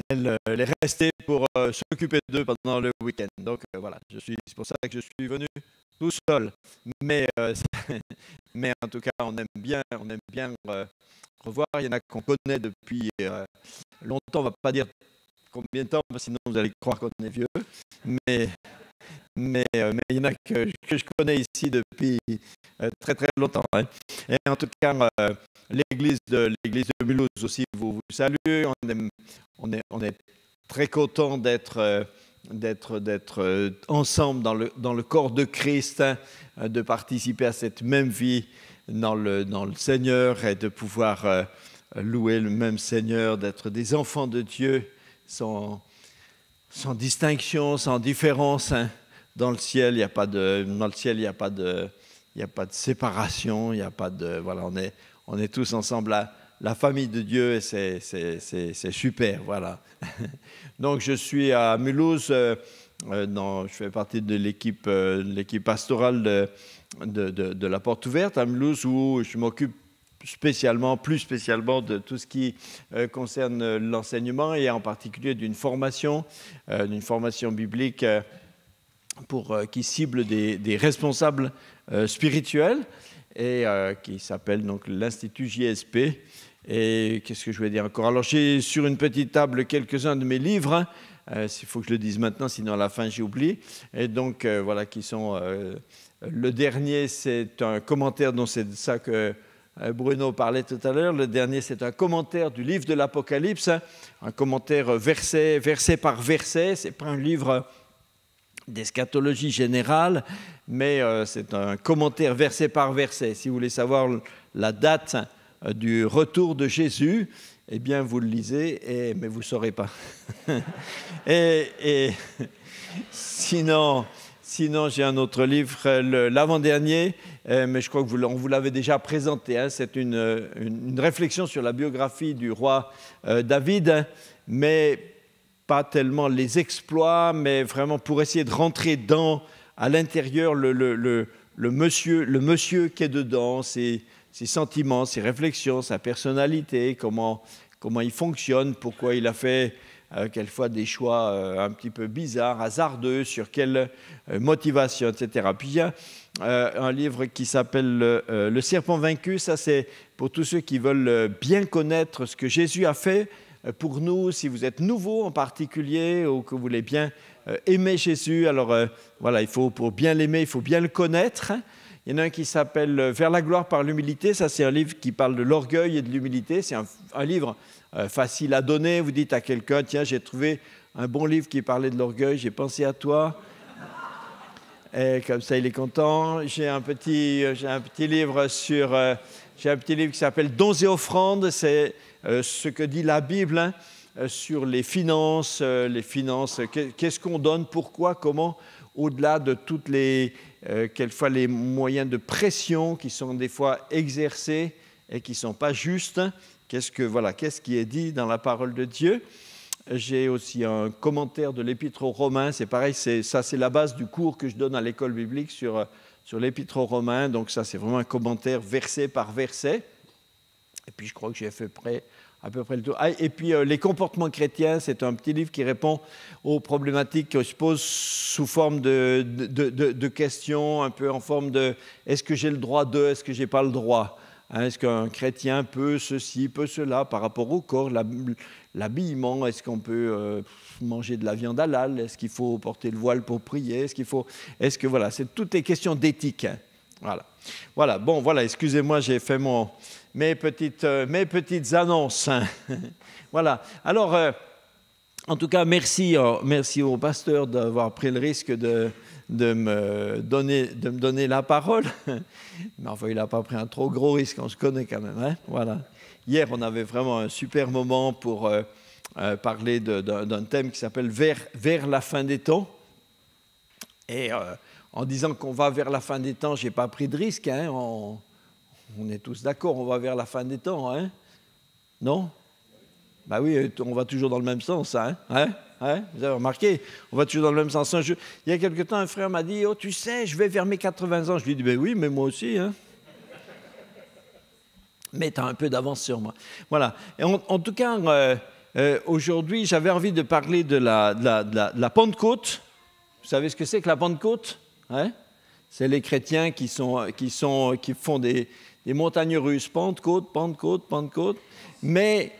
elle est restée pour s'occuper d'eux pendant le week-end. Donc voilà, c'est pour ça que je suis venu tout seul. Mais, mais en tout cas, on aime bien revoir. Il y en a qu'on connaît depuis longtemps. On ne va pas dire combien de temps, sinon vous allez croire qu'on est vieux. Mais il y en a que je connais ici depuis très très longtemps. Hein. Et en tout cas, l'église de Mulhouse aussi vous salue. On est très content d'être ensemble dans le corps de Christ, hein, de participer à cette même vie dans le Seigneur et de pouvoir louer le même Seigneur, d'être des enfants de Dieu sans distinction, sans différence. Hein. Dans le ciel, il n'y a pas de séparation, il n'y a pas de voilà, on est tous ensemble la famille de Dieu et c'est super, voilà. Donc je suis à Mulhouse, je fais partie de l'équipe pastorale de la Porte Ouverte à Mulhouse où je m'occupe plus spécialement de tout ce qui concerne l'enseignement et en particulier d'une formation biblique qui cible des responsables spirituels et qui s'appelle donc l'Institut JSP. Et qu'est-ce que je vais dire encore? Alors j'ai sur une petite table quelques-uns de mes livres, hein. Il faut que je le dise maintenant, sinon à la fin j'ai oublié. Et donc voilà, qui sont le dernier, c'est un commentaire, dont c'est de ça que Bruno parlait tout à l'heure. Le dernier, c'est un commentaire du livre de l'Apocalypse, hein, un commentaire verset par verset. C'est pas un livre d'eschatologie générale, mais c'est un commentaire verset par verset. Si vous voulez savoir la date du retour de Jésus, eh bien vous le lisez, mais vous ne saurez pas. et sinon, j'ai un autre livre, l'avant-dernier, mais je crois qu'on vous l'avait déjà présenté. Hein, c'est une réflexion sur la biographie du roi David, mais pas tellement les exploits, mais vraiment pour essayer de rentrer à l'intérieur le monsieur qui est dedans, ses sentiments, ses réflexions, sa personnalité, comment il fonctionne, pourquoi il a fait quelquefois des choix un petit peu bizarres, hasardeux, sur quelle motivation, etc. Puis il y a un livre qui s'appelle Le serpent vaincu. Ça, c'est pour tous ceux qui veulent bien connaître ce que Jésus a fait pour nous, si vous êtes nouveau en particulier ou que vous voulez bien aimer Jésus. Alors voilà, pour bien l'aimer, il faut bien le connaître. Il y en a un qui s'appelle « Vers la gloire par l'humilité ». Ça, c'est un livre qui parle de l'orgueil et de l'humilité. C'est un livre facile à donner. Vous dites à quelqu'un « Tiens, j'ai trouvé un bon livre qui parlait de l'orgueil, j'ai pensé à toi ». Et comme ça, il est content. J'ai un petit livre qui s'appelle « Dons et offrandes ». C'est ce que dit la Bible, hein, sur les finances. Qu'est-ce qu'on donne, pourquoi, comment, au-delà de toutes quelquefois les moyens de pression qui sont des fois exercés et qui ne sont pas justes. Qu'est-ce qui est dit dans la parole de Dieu? J'ai aussi un commentaire de l'Épître aux Romains. C'est pareil, c'est la base du cours que je donne à l'école biblique sur l'Épître aux Romains. Donc ça, c'est vraiment un commentaire verset par verset. Et puis je crois que j'ai fait à peu près le tour. Et puis les comportements chrétiens, c'est un petit livre qui répond aux problématiques que je pose sous forme de questions, un peu en forme de est-ce que j'ai le droit de, est-ce que j'ai pas le droit, hein, est-ce qu'un chrétien peut ceci, peut cela par rapport au corps, l'habillement, est-ce qu'on peut manger de la viande halal, est-ce qu'il faut porter le voile pour prier, voilà, c'est toutes les questions d'éthique. Hein. Voilà. Bon, voilà. Excusez-moi, j'ai fait mes petites annonces. Hein. Voilà. Alors, en tout cas, merci au pasteur d'avoir pris le risque de me donner la parole. Mais enfin, il n'a pas pris un trop gros risque. On se connaît quand même. Hein. Voilà. Hier, on avait vraiment un super moment pour parler d'un thème qui s'appelle vers la fin des temps. Et en disant qu'on va vers la fin des temps, je n'ai pas pris de risque. Hein, on est tous d'accord, on va vers la fin des temps. Hein, non? Ben oui, on va toujours dans le même sens. Hein, vous avez remarqué, on va toujours dans le même sens. Il y a quelque temps, un frère m'a dit « Oh, tu sais, je vais vers mes 80 ans. » Je lui ai dit « Ben oui, mais moi aussi. Hein. » Mais tu as un peu d'avance sur moi. Voilà. Et en tout cas, aujourd'hui, j'avais envie de parler de la Pentecôte. Vous savez ce que c'est que la Pentecôte, hein? C'est les chrétiens qui font des montagnes russes. Pentecôte, Pentecôte, Pentecôte. Mais,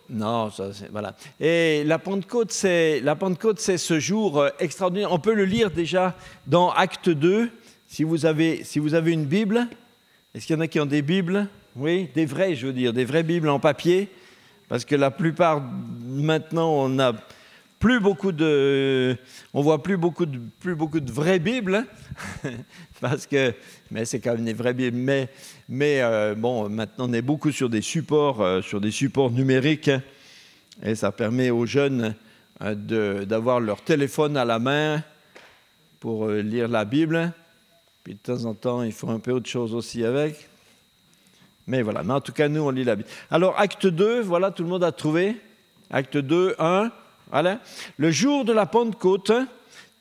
non, ça, voilà. Et la Pentecôte, c'est ce jour extraordinaire. On peut le lire déjà dans Acte 2, si vous avez une Bible. Est-ce qu'il y en a qui ont des Bibles? Oui, des vraies Bibles en papier. Parce que la plupart, maintenant, on voit plus beaucoup de vraies Bibles, mais c'est quand même des vraies Bibles. Mais bon, maintenant on est beaucoup sur des supports numériques, et ça permet aux jeunes d'avoir leur téléphone à la main pour lire la Bible. Puis de temps en temps, ils font un peu autre chose aussi avec. Mais voilà, mais en tout cas, nous, on lit la Bible. Alors, Acte 2, voilà, tout le monde a trouvé. Acte 2, 1. Voilà. Le jour de la Pentecôte,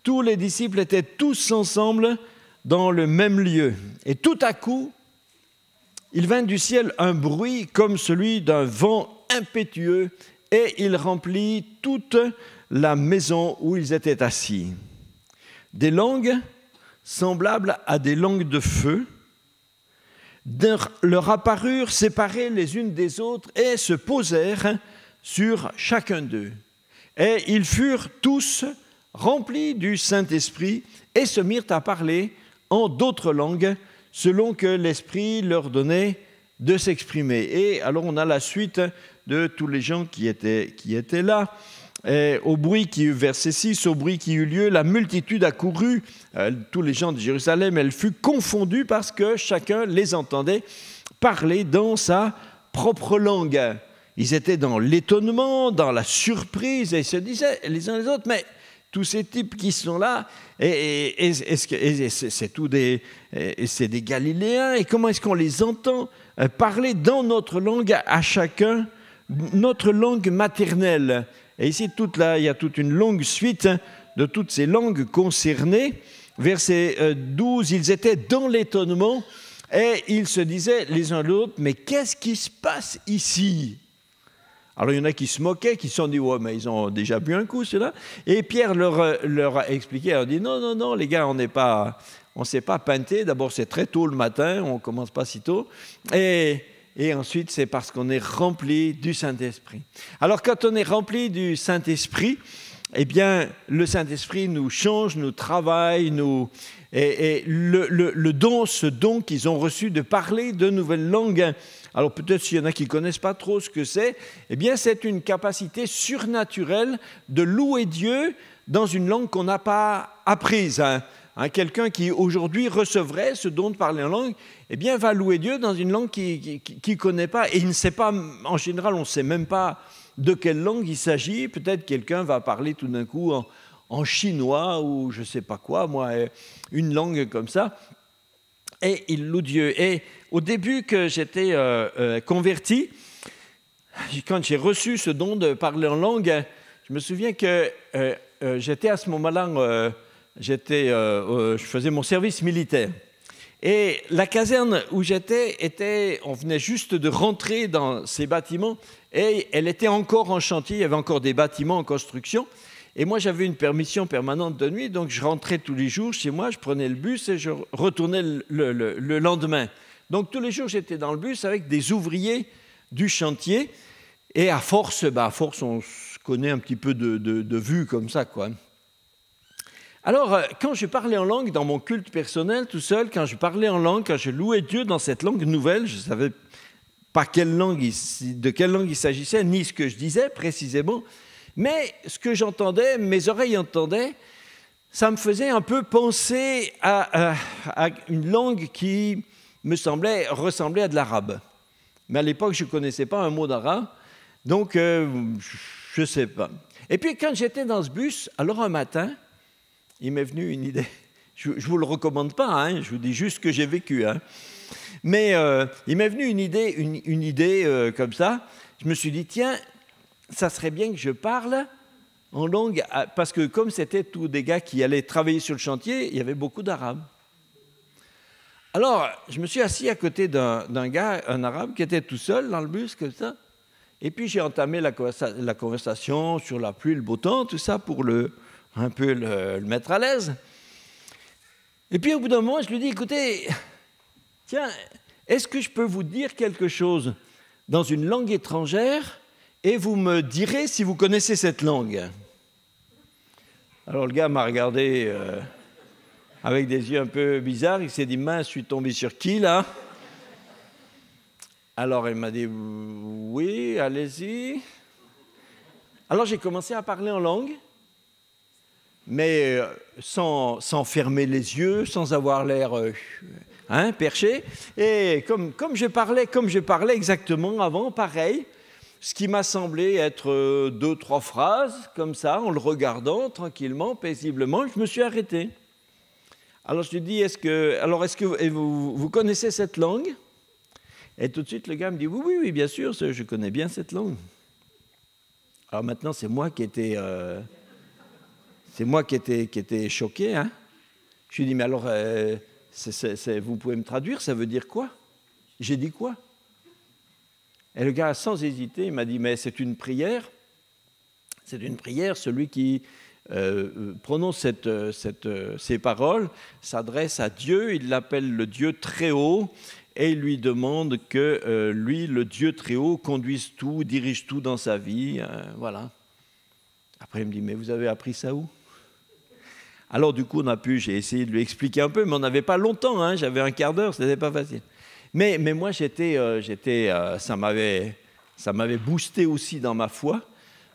tous les disciples étaient tous ensemble dans le même lieu. Et tout à coup, il vint du ciel un bruit comme celui d'un vent impétueux, et il remplit toute la maison où ils étaient assis. Des langues semblables à des langues de feu leur apparurent séparées les unes des autres et se posèrent sur chacun d'eux. Et ils furent tous remplis du Saint-Esprit et se mirent à parler en d'autres langues selon que l'Esprit leur donnait de s'exprimer. Et alors on a la suite de tous les gens qui étaient là. Et verset 6, au bruit qui eut lieu, la multitude accourut, tous les gens de Jérusalem, elle fut confondue parce que chacun les entendait parler dans sa propre langue. Ils étaient dans l'étonnement, dans la surprise, et ils se disaient les uns les autres, mais tous ces types qui sont là, c'est des Galiléens, et comment est-ce qu'on les entend parler dans notre langue à chacun, notre langue maternelle? Et ici, il y a toute une longue suite de toutes ces langues concernées. Verset 12, ils étaient dans l'étonnement, et ils se disaient les uns l'autre, mais qu'est-ce qui se passe ici? Alors, il y en a qui se moquaient, qui se sont dit, ouais, mais ils ont déjà bu un coup, ceux-là. Et Pierre leur a expliqué, leur dit, non, les gars, on ne s'est pas peinté. D'abord, c'est très tôt le matin, on ne commence pas si tôt. Et ensuite, c'est parce qu'on est rempli du Saint-Esprit. Alors, quand on est rempli du Saint-Esprit, eh bien, le Saint-Esprit nous change, nous travaille, et ce don qu'ils ont reçu de parler de nouvelles langues. Alors peut-être s'il y en a qui ne connaissent pas trop ce que c'est, eh bien c'est une capacité surnaturelle de louer Dieu dans une langue qu'on n'a pas apprise. Quelqu'un qui aujourd'hui recevrait ce don de parler en langue, eh bien va louer Dieu dans une langue qu'il ne connaît pas. Et il ne sait pas, en général, on ne sait même pas de quelle langue il s'agit. Peut-être quelqu'un va parler tout d'un coup en chinois ou je ne sais pas quoi, moi, une langue comme ça. Et il loue Dieu. Et au début que j'étais converti, quand j'ai reçu ce don de parler en langue, je me souviens que j'étais à ce moment-là, je faisais mon service militaire. Et la caserne où j'étais, on venait juste de rentrer dans ces bâtiments et elle était encore en chantier, il y avait encore des bâtiments en construction. Et moi, j'avais une permission permanente de nuit, donc je rentrais tous les jours chez moi, je prenais le bus et je retournais le lendemain. Donc tous les jours, j'étais dans le bus avec des ouvriers du chantier. Et à force, on se connaît un petit peu de vue comme ça, quoi. Alors, quand je parlais en langue, dans mon culte personnel, tout seul, quand je parlais en langue, quand je louais Dieu dans cette langue nouvelle, je ne savais pas de quelle langue il s'agissait, ni ce que je disais précisément, mais ce que j'entendais, mes oreilles entendaient, ça me faisait un peu penser à une langue qui me semblait ressembler à de l'arabe. Mais à l'époque, je ne connaissais pas un mot d'arabe, donc je ne sais pas. Et puis, quand j'étais dans ce bus, alors un matin, il m'est venu une idée. Je ne vous le recommande pas, je vous dis juste ce que j'ai vécu. Mais il m'est venu une idée comme ça. Je me suis dit, tiens, ça serait bien que je parle en langue, parce que comme c'était tous des gars qui allaient travailler sur le chantier, il y avait beaucoup d'arabes. Alors, je me suis assis à côté d'un gars, un arabe, qui était tout seul dans le bus, comme ça. Et puis j'ai entamé la conversation sur la pluie, le beau temps, tout ça pour un peu le mettre à l'aise. Et puis au bout d'un moment, je lui dis, écoutez, tiens, est-ce que je peux vous dire quelque chose dans une langue étrangère et vous me direz si vous connaissez cette langue? Alors le gars m'a regardé avec des yeux un peu bizarres, il s'est dit, mince, je suis tombé sur qui là? Alors il m'a dit, oui, allez-y. Alors j'ai commencé à parler en langue, mais sans fermer les yeux, sans avoir l'air perché. Et comme je parlais exactement avant, pareil, ce qui m'a semblé être 2-3 phrases, comme ça, en le regardant tranquillement, paisiblement, je me suis arrêté. Alors je lui dis, est-ce que vous connaissez cette langue? Et tout de suite, le gars me dit, oui, bien sûr, je connais bien cette langue. Alors maintenant, c'est moi qui étais choqué. Hein. Je lui dis, mais alors, vous pouvez me traduire, ça veut dire quoi? J'ai dit quoi? Et le gars, sans hésiter, il m'a dit, mais c'est une prière. C'est une prière, celui qui prononce ces paroles s'adresse à Dieu, il l'appelle le Dieu très haut, et il lui demande que lui, le Dieu très haut, conduise tout, dirige tout dans sa vie. Voilà. Après, il me dit, mais vous avez appris ça où? Alors, du coup, j'ai essayé de lui expliquer un peu, mais on n'avait pas longtemps, hein, j'avais un quart d'heure, ce n'était pas facile. Mais moi, ça m'avait boosté aussi dans ma foi,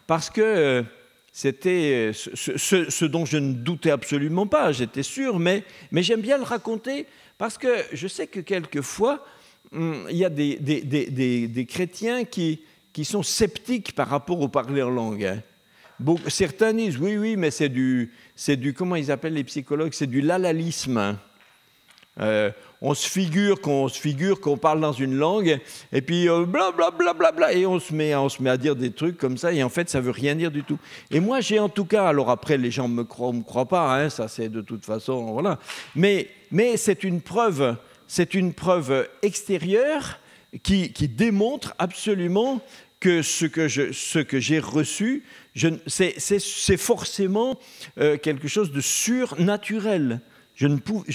parce que c'était ce dont je ne doutais absolument pas, j'étais sûr, mais j'aime bien le raconter, parce que je sais que quelquefois, il y a des chrétiens qui sont sceptiques par rapport au parler en langue. Hein. Bon, certains disent, oui, mais c'est du, comment ils appellent les psychologues, c'est du lalalisme. On se figure qu'on parle dans une langue, et puis blablabla, et on se met à dire des trucs comme ça, et en fait, ça ne veut rien dire du tout. Et moi, j'ai en tout cas, alors après, les gens me croient pas, hein, ça c'est de toute façon, voilà. Mais c'est une preuve extérieure qui démontre absolument que ce que j'ai reçu, c'est forcément quelque chose de surnaturel. Je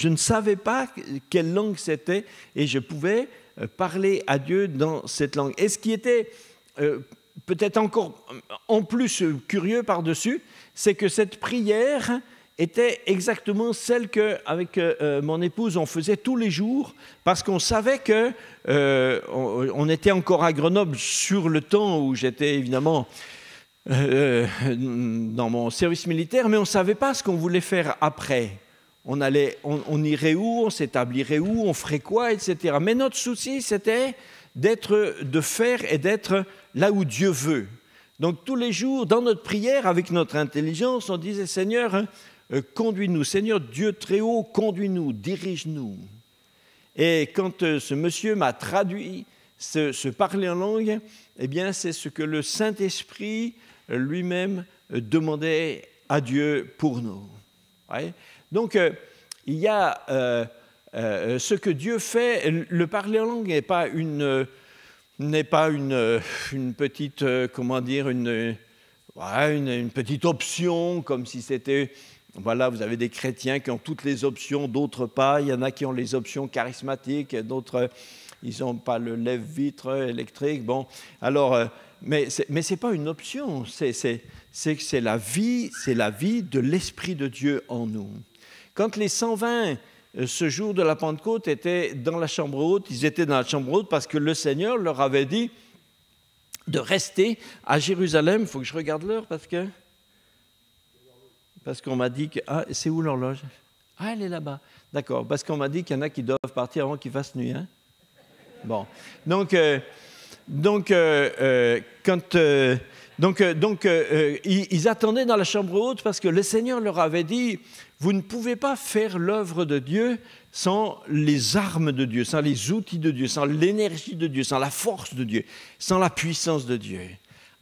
ne savais pas quelle langue c'était et je pouvais parler à Dieu dans cette langue. Et ce qui était peut-être encore en plus curieux par-dessus, c'est que cette prière était exactement celle qu'avec mon épouse on faisait tous les jours, parce qu'on savait qu'on était encore à Grenoble sur le temps où j'étais évidemment dans mon service militaire, mais on ne savait pas ce qu'on voulait faire après. On irait où, on s'établirait où, on ferait quoi, etc. Mais notre souci, c'était de faire et d'être là où Dieu veut. Donc tous les jours, dans notre prière, avec notre intelligence, on disait, Seigneur, conduis-nous. Seigneur Dieu très haut, conduis-nous, dirige-nous. Et quand ce monsieur m'a traduit ce parler en langue, eh bien, c'est ce que le Saint-Esprit lui-même demandait à Dieu pour nous. Ouais. Donc, il y a ce que Dieu fait. Le parler en langue n'est pas une petite, une petite option, comme si c'était, voilà, vous avez des chrétiens qui ont toutes les options, d'autres pas. Il y en a qui ont les options charismatiques, d'autres, ils n'ont pas le lève-vitre électrique. Bon, alors, mais c'est pas une option. C'est la vie de l'Esprit de Dieu en nous. Quand les 120, ce jour de la Pentecôte, étaient dans la chambre haute, ils étaient dans la chambre haute parce que le Seigneur leur avait dit de rester à Jérusalem. Il faut que je regarde l'heure parce qu'on m'a dit que... Ah, c'est où l'horloge? Ah, elle est là-bas. D'accord, parce qu'on m'a dit qu'il y en a qui doivent partir avant qu'il fasse nuit. Hein? Bon, donc ils attendaient dans la chambre haute parce que le Seigneur leur avait dit, vous ne pouvez pas faire l'œuvre de Dieu sans les armes de Dieu, sans les outils de Dieu, sans l'énergie de Dieu, sans la force de Dieu, sans la puissance de Dieu.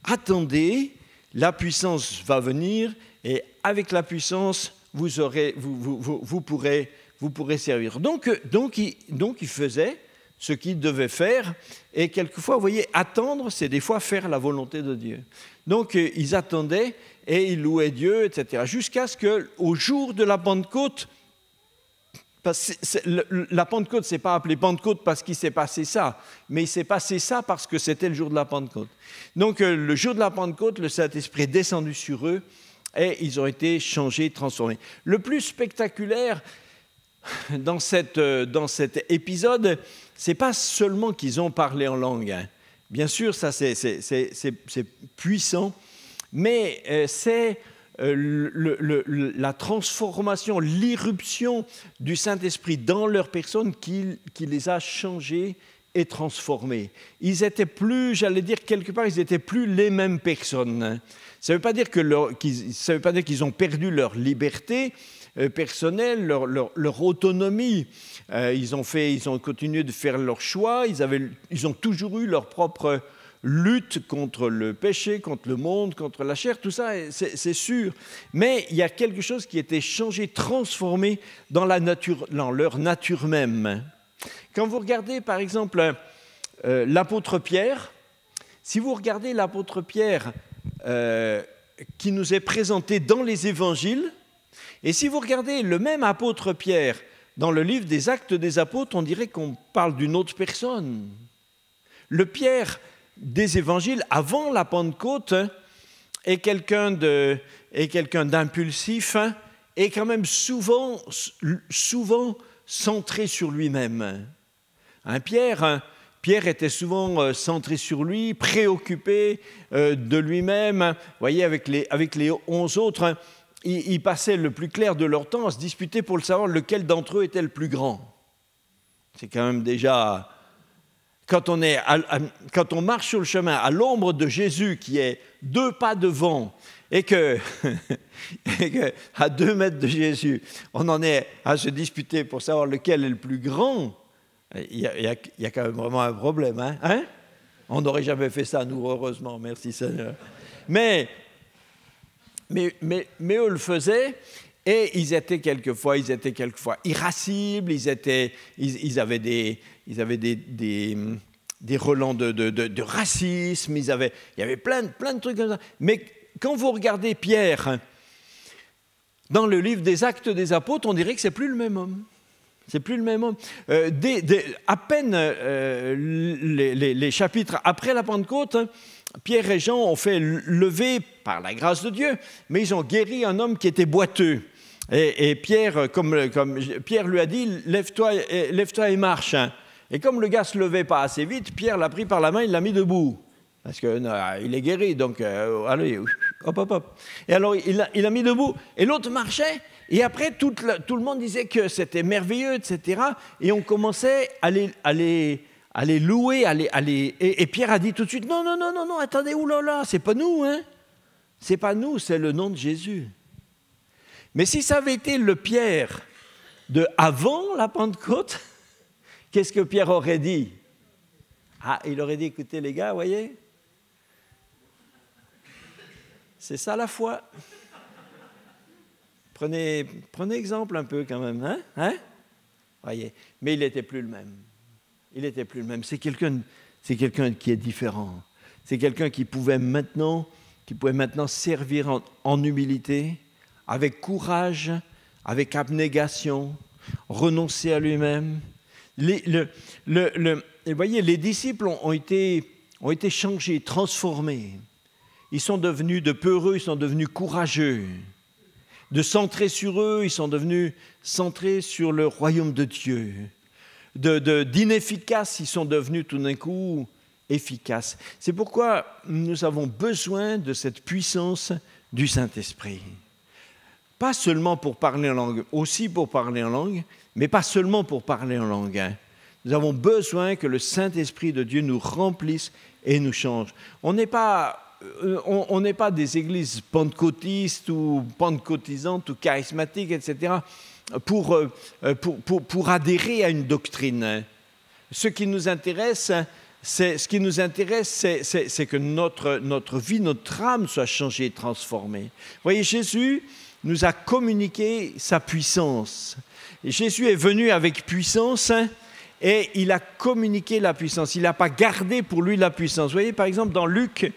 Attendez, la puissance va venir et avec la puissance, vous pourrez servir. Donc il faisait ce qu'ils devaient faire. Et quelquefois, vous voyez, attendre, c'est des fois faire la volonté de Dieu. Donc, ils attendaient et ils louaient Dieu, etc. Jusqu'à ce qu'au jour de la Pentecôte, la Pentecôte, ce n'est pas appelé Pentecôte parce qu'il s'est passé ça, mais il s'est passé ça parce que c'était le jour de la Pentecôte. Donc, le jour de la Pentecôte, le Saint-Esprit est descendu sur eux et ils ont été changés, transformés. Le plus spectaculaire dans cet épisode, ce n'est pas seulement qu'ils ont parlé en langue. Bien sûr, ça c'est puissant, mais c'est la transformation, l'irruption du Saint-Esprit dans leur personne qui les a changés et transformés. Ils étaient plus, j'allais dire quelque part, ils n'étaient plus les mêmes personnes. Ça ne veut pas dire qu'ils ont perdu leur liberté personnelle, leur autonomie. Ils ont continué de faire leurs choix. Ils ont toujours eu leur propre lutte contre le péché, contre le monde, contre la chair, tout ça, c'est sûr. Mais il y a quelque chose qui a été changé, transformé dans leur nature même. Quand vous regardez, par exemple, l'apôtre Pierre, si vous regardez l'apôtre Pierre qui nous est présenté dans les évangiles, et si vous regardez le même apôtre Pierre dans le livre des Actes des Apôtres, on dirait qu'on parle d'une autre personne. Le Pierre des évangiles, avant la Pentecôte, est quelqu'un d'impulsif, et quand même souvent centré sur lui-même. Pierre était souvent centré sur lui, préoccupé de lui-même. Vous voyez, avec les 11 autres, ils passaient le plus clair de leur temps à se disputer pour le savoir lequel d'entre eux était le plus grand. C'est quand même déjà... Quand on marche sur le chemin à l'ombre de Jésus qui est 2 pas devant et que à 2 mètres de Jésus, on en est à se disputer pour savoir lequel est le plus grand, il y a quand même vraiment un problème. Hein? On n'aurait jamais fait ça, nous, heureusement, merci Seigneur. Mais eux le faisaient. Et ils étaient quelquefois irascibles, ils avaient des relents de racisme, il y avait plein de trucs comme ça. Mais quand vous regardez Pierre dans le livre des Actes des Apôtres, on dirait que c'est plus le même homme. C'est plus le même homme. À peine les chapitres après la Pentecôte, Pierre et Jean ont fait lever, par la grâce de Dieu, mais ils ont guéri un homme qui était boiteux. Et Pierre, comme Pierre lui a dit, lève-toi et marche. Et comme le gars ne se levait pas assez vite, Pierre l'a pris par la main, il l'a mis debout. Parce qu'il est guéri, donc allez, hop. Et alors il a mis debout, et l'autre marchait, et après tout le monde disait que c'était merveilleux, etc. Et on commençait à les louer, et Pierre a dit tout de suite, non, attendez, oulala, c'est pas nous, hein. C'est pas nous, c'est le nom de Jésus. Mais si ça avait été le Pierre de avant la Pentecôte, qu'est-ce que Pierre aurait dit? Il aurait dit, écoutez les gars, voyez, c'est ça la foi. Prenez exemple un peu quand même, hein? Voyez. Mais il n'était plus le même. C'est quelqu'un qui est différent. C'est quelqu'un qui pouvait maintenant servir en humilité, avec courage, avec abnégation, renoncer à lui-même. Vous voyez, les disciples ont été changés, transformés. Ils sont devenus de peureux, ils sont devenus courageux. De centrés sur eux, ils sont devenus centrés sur le royaume de Dieu. D'inefficaces, ils sont devenus tout d'un coup efficaces. C'est pourquoi nous avons besoin de cette puissance du Saint-Esprit. Pas seulement pour parler en langue, aussi pour parler en langue, mais pas seulement pour parler en langue. Nous avons besoin que le Saint-Esprit de Dieu nous remplisse et nous change. On n'est pas des églises pentecôtistes ou pentecôtisantes ou charismatiques, etc., pour adhérer à une doctrine. Ce qui nous intéresse, c'est que notre vie, notre âme soit changée et transformée. Vous voyez, Jésus nous a communiqué sa puissance. Et Jésus est venu avec puissance et il a communiqué la puissance. Il n'a pas gardé pour lui la puissance. Vous voyez, par exemple, dans Luc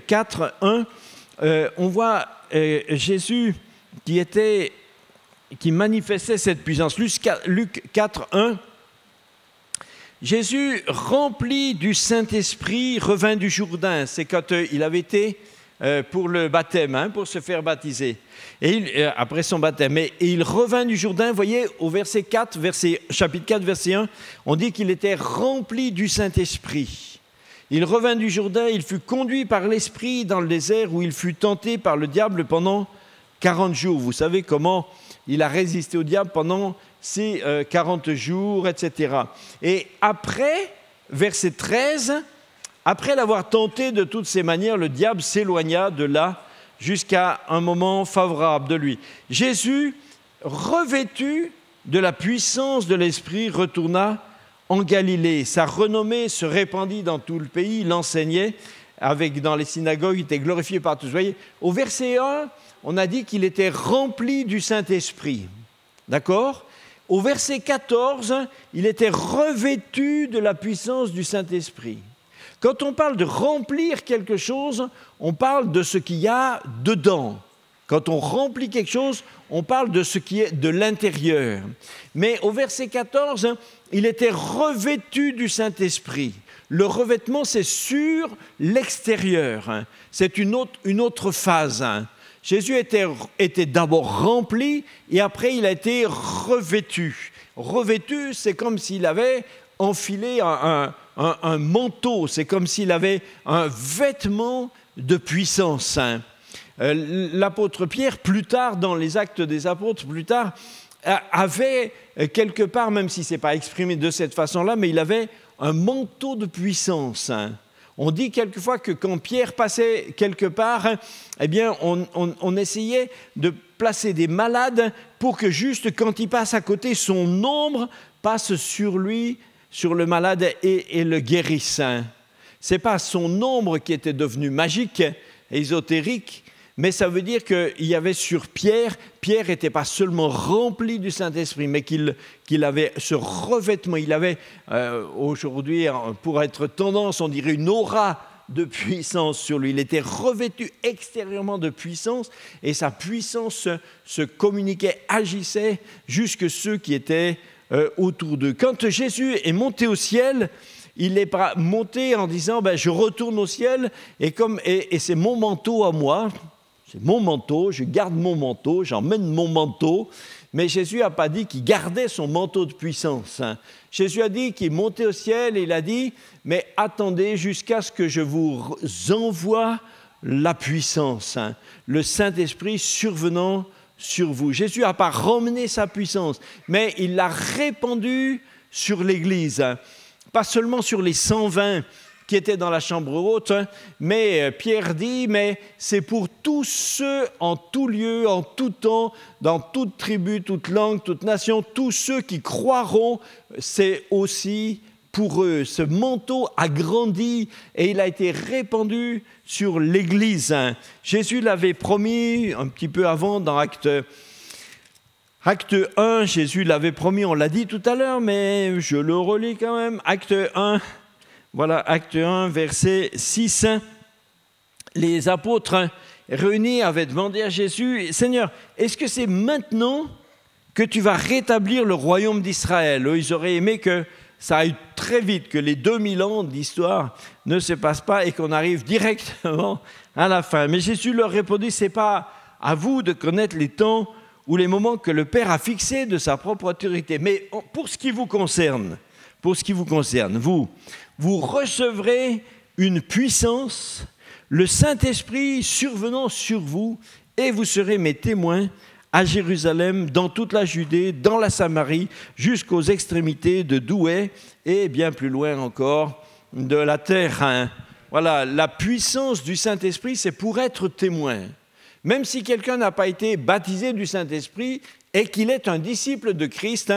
4, 1, on voit Jésus qui manifestait cette puissance. Luc 4, 1, Jésus, rempli du Saint-Esprit, revint du Jourdain. C'est quand il avait été pour le baptême, pour se faire baptiser. Et après son baptême. Et il revint du Jourdain, vous voyez, au chapitre 4, verset 1, on dit qu'il était rempli du Saint-Esprit. Il revint du Jourdain, il fut conduit par l'Esprit dans le désert où il fut tenté par le diable pendant 40 jours. Vous savez comment il a résisté au diable pendant ces 40 jours, etc. Et après, verset 13, après l'avoir tenté de toutes ces manières, le diable s'éloigna de là jusqu'à un moment favorable de lui. Jésus, revêtu de la puissance de l'Esprit, retourna en Galilée. Sa renommée se répandit dans tout le pays, il enseignait dans les synagogues, il était glorifié par tous. Vous voyez, au verset 1, on a dit qu'il était rempli du Saint-Esprit. D'accord ? Au verset 14, il était revêtu de la puissance du Saint-Esprit. Quand on parle de remplir quelque chose, on parle de ce qu'il y a dedans. Quand on remplit quelque chose, on parle de ce qui est de l'intérieur. Mais au verset 14, il était revêtu du Saint-Esprit. Le revêtement, c'est sur l'extérieur. C'est une autre phase. Jésus était d'abord rempli et après il a été revêtu. Revêtu, c'est comme s'il avait enfilé un manteau, c'est comme s'il avait un vêtement de puissance. L'apôtre Pierre, plus tard dans les Actes des Apôtres, avait quelque part, même si ce n'est pas exprimé de cette façon-là, mais il avait un manteau de puissance. On dit quelquefois que quand Pierre passait quelque part, eh bien, on essayait de placer des malades pour que juste quand il passe à côté, son ombre passe sur lui, sur le malade et le guérisse. Ce n'est pas son ombre qui était devenue magique, ésotérique, mais ça veut dire qu'il y avait sur Pierre n'était pas seulement rempli du Saint-Esprit, mais qu'il avait ce revêtement. Il avait, aujourd'hui, pour être tendance, on dirait une aura de puissance sur lui. Il était revêtu extérieurement de puissance et sa puissance se communiquait, agissait jusque ceux qui étaient autour d'eux. Quand Jésus est monté au ciel, il est monté en disant je retourne au ciel et c'est mon manteau à moi. C'est mon manteau, je garde mon manteau, j'emmène mon manteau. Mais Jésus n'a pas dit qu'il gardait son manteau de puissance. Jésus a dit qu'il montait au ciel et il a dit « Mais attendez jusqu'à ce que je vous envoie la puissance, le Saint-Esprit survenant sur vous. » Jésus n'a pas ramené sa puissance, mais il l'a répandue sur l'Église. Pas seulement sur les 120 qui étaient dans la chambre haute, mais Pierre dit, mais c'est pour tous ceux en tout lieu, en tout temps, dans toute tribu, toute langue, toute nation, tous ceux qui croiront, c'est aussi pour eux. Ce manteau a grandi et il a été répandu sur l'Église. Jésus l'avait promis un petit peu avant dans Acte 1, Jésus l'avait promis, on l'a dit tout à l'heure, mais je le relis quand même. Acte 1, voilà, Acte 1, verset 6. Les apôtres réunis avaient demandé à Jésus, « Seigneur, est-ce que c'est maintenant que tu vas rétablir le royaume d'Israël ?» Eux, ils auraient aimé que ça aille très vite, que les 2000 ans d'histoire ne se passent pas et qu'on arrive directement à la fin. Mais Jésus leur répondit, « Ce n'est pas à vous de connaître les temps ou les moments que le Père a fixés de sa propre autorité. Mais pour ce qui vous concerne, vous recevrez une puissance, le Saint-Esprit survenant sur vous, et vous serez mes témoins à Jérusalem, dans toute la Judée, dans la Samarie, jusqu'aux extrémités de Douai, et bien plus loin encore de la terre. Voilà, la puissance du Saint-Esprit, c'est pour être témoin. Même si quelqu'un n'a pas été baptisé du Saint-Esprit et qu'il est un disciple de Christ,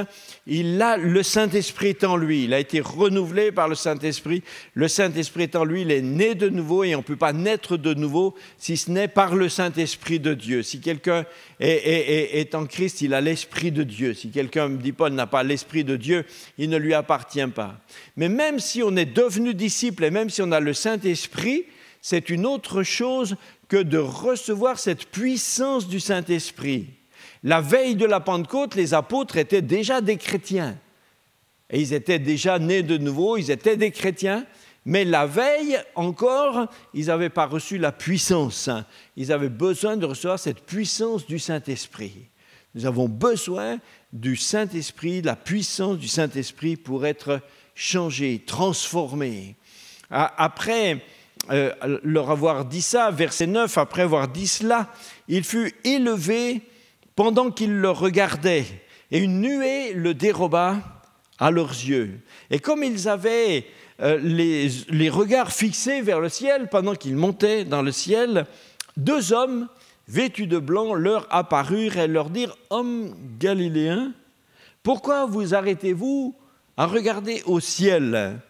il a le Saint-Esprit en lui. Il a été renouvelé par le Saint-Esprit. Le Saint-Esprit est en lui, il est né de nouveau et on ne peut pas naître de nouveau si ce n'est par le Saint-Esprit de Dieu. Si quelqu'un est en Christ, il a l'Esprit de Dieu. Si quelqu'un, dit Paul, n'a pas l'Esprit de Dieu, il ne lui appartient pas. Mais même si on est devenu disciple et même si on a le Saint-Esprit, c'est une autre chose que de recevoir cette puissance du Saint-Esprit. La veille de la Pentecôte, les apôtres étaient déjà des chrétiens. Et ils étaient déjà nés de nouveau, ils étaient des chrétiens. Mais la veille encore, ils n'avaient pas reçu la puissance. Ils avaient besoin de recevoir cette puissance du Saint-Esprit. Nous avons besoin du Saint-Esprit, de la puissance du Saint-Esprit pour être changés, transformés. Après leur avoir dit ça, verset 9, après avoir dit cela, il fut élevé pendant qu'ils le regardaient, et une nuée le déroba à leurs yeux. Et comme ils avaient les regards fixés vers le ciel pendant qu'ils montaient dans le ciel, deux hommes vêtus de blanc leur apparurent et leur dirent « Hommes galiléens, pourquoi vous arrêtez-vous à regarder au ciel?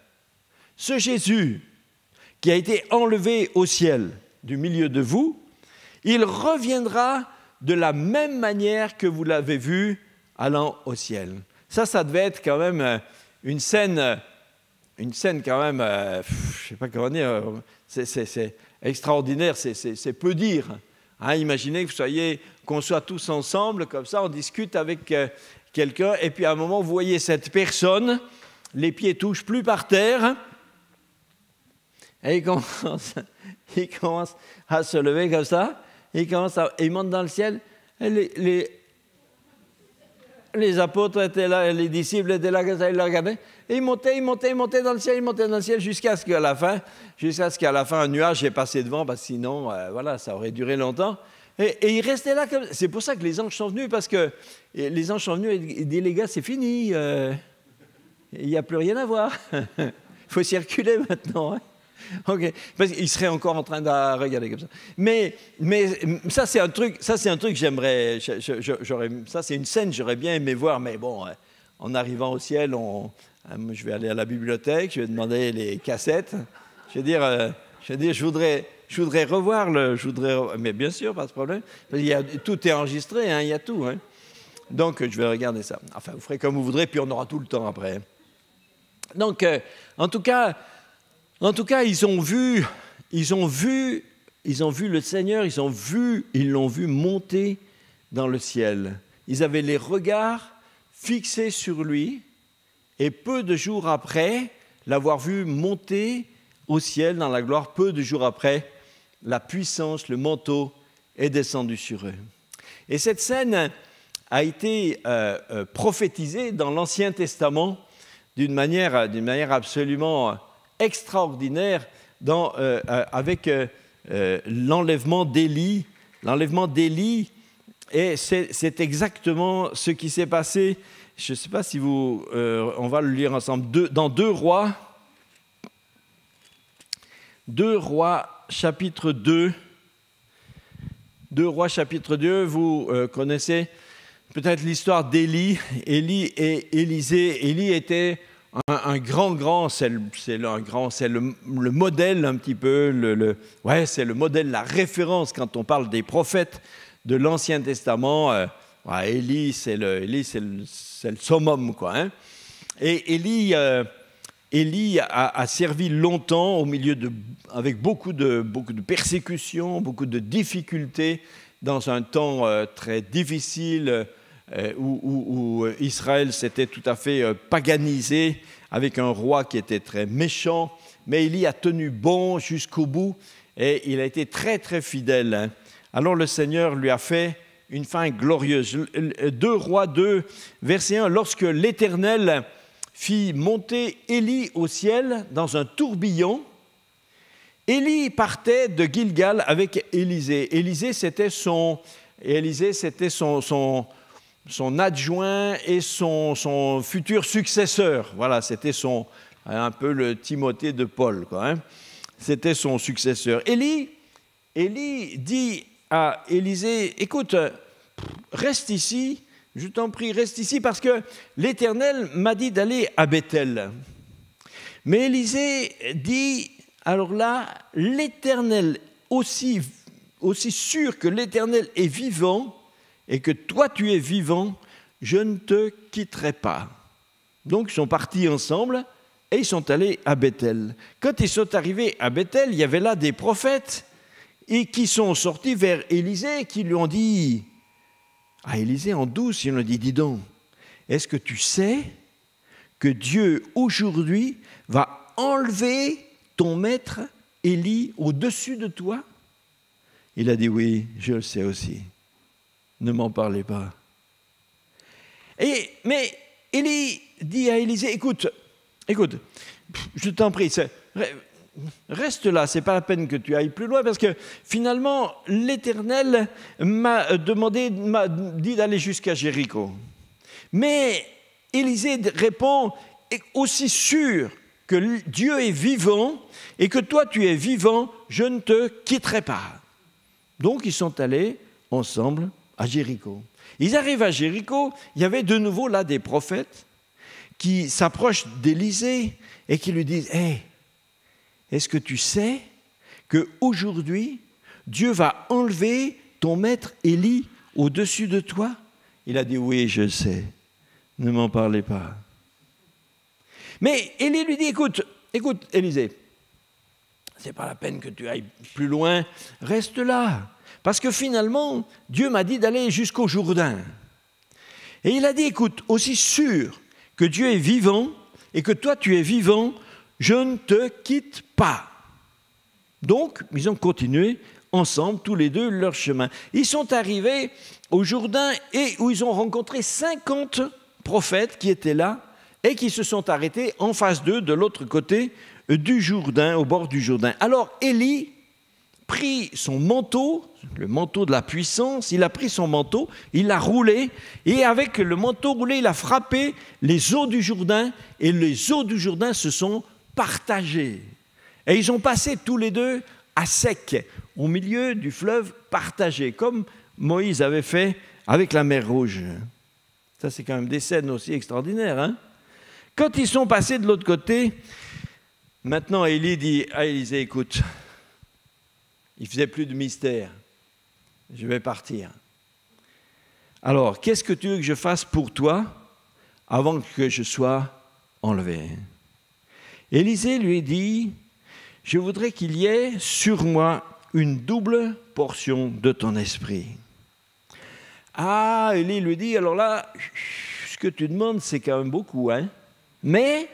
Ce Jésus qui a été enlevé au ciel du milieu de vous, il reviendra de la même manière que vous l'avez vu allant au ciel. » Ça devait être quand même une scène quand même, je ne sais pas comment dire, c'est extraordinaire, c'est peu dire. Hein, imaginez qu'on soit tous ensemble, comme ça, on discute avec quelqu'un, et puis à un moment, vous voyez cette personne, les pieds ne touchent plus par terre, et il commence à se lever comme ça, il monte dans le ciel, et les apôtres étaient là, les disciples étaient là, comme ça, ils le regardaient, et il montait dans le ciel, jusqu'à ce qu'à la fin, un nuage est passé devant, parce que sinon, voilà, ça aurait duré longtemps. Et il restait là, c'est pour ça que les anges sont venus, parce que les anges sont venus et disent, les gars, c'est fini, il n'y a plus rien à voir, il faut circuler maintenant, hein. Okay. Parce qu'il serait encore en train de regarder comme ça. Mais ça, c'est un truc que j'aimerais. Ça, c'est une scène que j'aurais bien aimé voir. Mais bon, en arrivant au ciel, je vais aller à la bibliothèque, je vais demander les cassettes. Je voudrais revoir mais bien sûr, pas de problème. Parce tout est enregistré, hein, il y a tout. Hein. Donc, je vais regarder ça. Enfin, vous ferez comme vous voudrez, puis on aura tout le temps après. Donc, en tout cas, ils ont vu le Seigneur, ils l'ont vu monter dans le ciel. Ils avaient les regards fixés sur lui, et peu de jours après l'avoir vu monter au ciel dans la gloire, peu de jours après, la puissance, le manteau est descendu sur eux. Et cette scène a été prophétisée dans l'Ancien Testament d'une manière absolument extraordinaire avec l'enlèvement d'Élie. L'enlèvement d'Élie, et c'est exactement ce qui s'est passé. Je ne sais pas si on va le lire ensemble, dans 2 Rois. 2 Rois, chapitre 2. 2 Rois, chapitre 2, vous connaissez peut-être l'histoire d'Élie. Élie et Élisée. Élie était un grand, c'est le modèle un petit peu, c'est le modèle, la référence quand on parle des prophètes de l'Ancien Testament. Élie, c'est le summum, quoi. Hein. Et Élie a servi longtemps au milieu avec beaucoup de persécutions, beaucoup de difficultés, dans un temps très difficile, où Israël s'était tout à fait paganisé, avec un roi qui était très méchant, mais Élie a tenu bon jusqu'au bout, et il a été très très fidèle. Hein. Alors le Seigneur lui a fait une fin glorieuse. 2 Rois 2, verset 1, lorsque l'Éternel fit monter Élie au ciel dans un tourbillon, Élie partait de Gilgal avec Élisée. Élisée, c'était son adjoint et son futur successeur. Voilà, c'était un peu le Timothée de Paul, quoi, hein. C'était son successeur. Élie dit à Élisée, écoute, reste ici, je t'en prie, reste ici, parce que l'Éternel m'a dit d'aller à Bethel. Mais Élisée dit, alors là, l'Éternel, aussi sûr que l'Éternel est vivant et que toi tu es vivant, je ne te quitterai pas. Donc ils sont partis ensemble et ils sont allés à Bethel. Quand ils sont arrivés à Bethel, il y avait là des prophètes et qui sont sortis vers Élisée et qui lui ont dit, à Élisée en douce, ils lui ont dit, dis donc, est-ce que tu sais que Dieu aujourd'hui va enlever ton maître Élie au-dessus de toi? Il a dit, oui, je le sais aussi. Ne m'en parlez pas. Mais Élie dit à Élisée, écoute, je t'en prie, reste là, ce n'est pas la peine que tu ailles plus loin, parce que finalement, l'Éternel m'a dit d'aller jusqu'à Jéricho. Mais Élisée répond, aussi sûr que Dieu est vivant et que toi tu es vivant, je ne te quitterai pas. Donc ils sont allés ensemble à Jéricho. Ils arrivent à Jéricho, il y avait de nouveau là des prophètes qui s'approchent d'Élisée et qui lui disent, hey, est-ce que tu sais qu'aujourd'hui, Dieu va enlever ton maître Élie au-dessus de toi? Il a dit, oui, je sais, ne m'en parlez pas. Mais Élie lui dit, écoute, Élisée, ce n'est pas la peine que tu ailles plus loin, reste là. Parce que finalement, Dieu m'a dit d'aller jusqu'au Jourdain. Et il a dit, écoute, aussi sûr que Dieu est vivant et que toi tu es vivant, je ne te quitte pas. Donc, ils ont continué ensemble, tous les deux, leur chemin. Ils sont arrivés au Jourdain et où ils ont rencontré 50 prophètes qui étaient là et qui se sont arrêtés en face d'eux, de l'autre côté du Jourdain, au bord du Jourdain. Alors, Élie prit son manteau, le manteau de la puissance, il a pris son manteau, il l'a roulé, et avec le manteau roulé, il a frappé les eaux du Jourdain, et les eaux du Jourdain se sont partagées. Et ils ont passé tous les deux à sec, au milieu du fleuve partagé, comme Moïse avait fait avec la mer Rouge. Ça, c'est quand même des scènes aussi extraordinaires, hein? Quand ils sont passés de l'autre côté, maintenant Élie dit à Élisée, écoute, il ne faisait plus de mystère, je vais partir. Alors, qu'est-ce que tu veux que je fasse pour toi avant que je sois enlevé? Élisée lui dit, je voudrais qu'il y ait sur moi une double portion de ton esprit. Ah, Élie lui dit, alors là, ce que tu demandes, c'est quand même beaucoup, hein? Mais,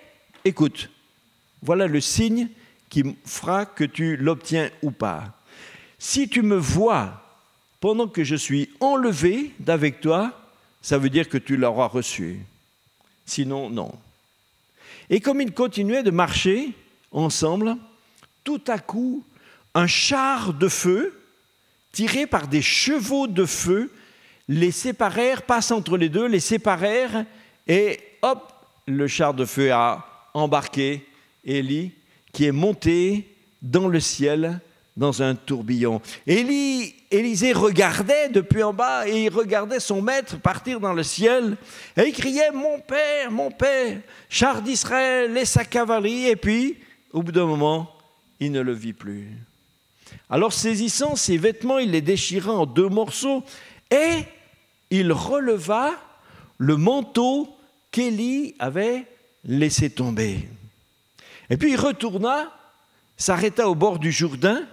écoute, voilà le signe qui fera que tu l'obtiens ou pas. Si tu me vois pendant que je suis enlevé d'avec toi, ça veut dire que tu l'auras reçu. Sinon, non. Et comme ils continuaient de marcher ensemble, tout à coup, un char de feu, tiré par des chevaux de feu, les séparèrent, passe entre les deux, les séparèrent, et hop, le char de feu a embarqué Élie, qui est monté dans le ciel, dans un tourbillon. Élisée regardait depuis en bas et il regardait son maître partir dans le ciel et il criait, mon père, char d'Israël et sa cavalerie. Et puis, au bout d'un moment, il ne le vit plus. Alors, saisissant ses vêtements, il les déchira en 2 morceaux et il releva le manteau qu'Élie avait laissé tomber. Et puis, il retourna, s'arrêta au bord du Jourdain.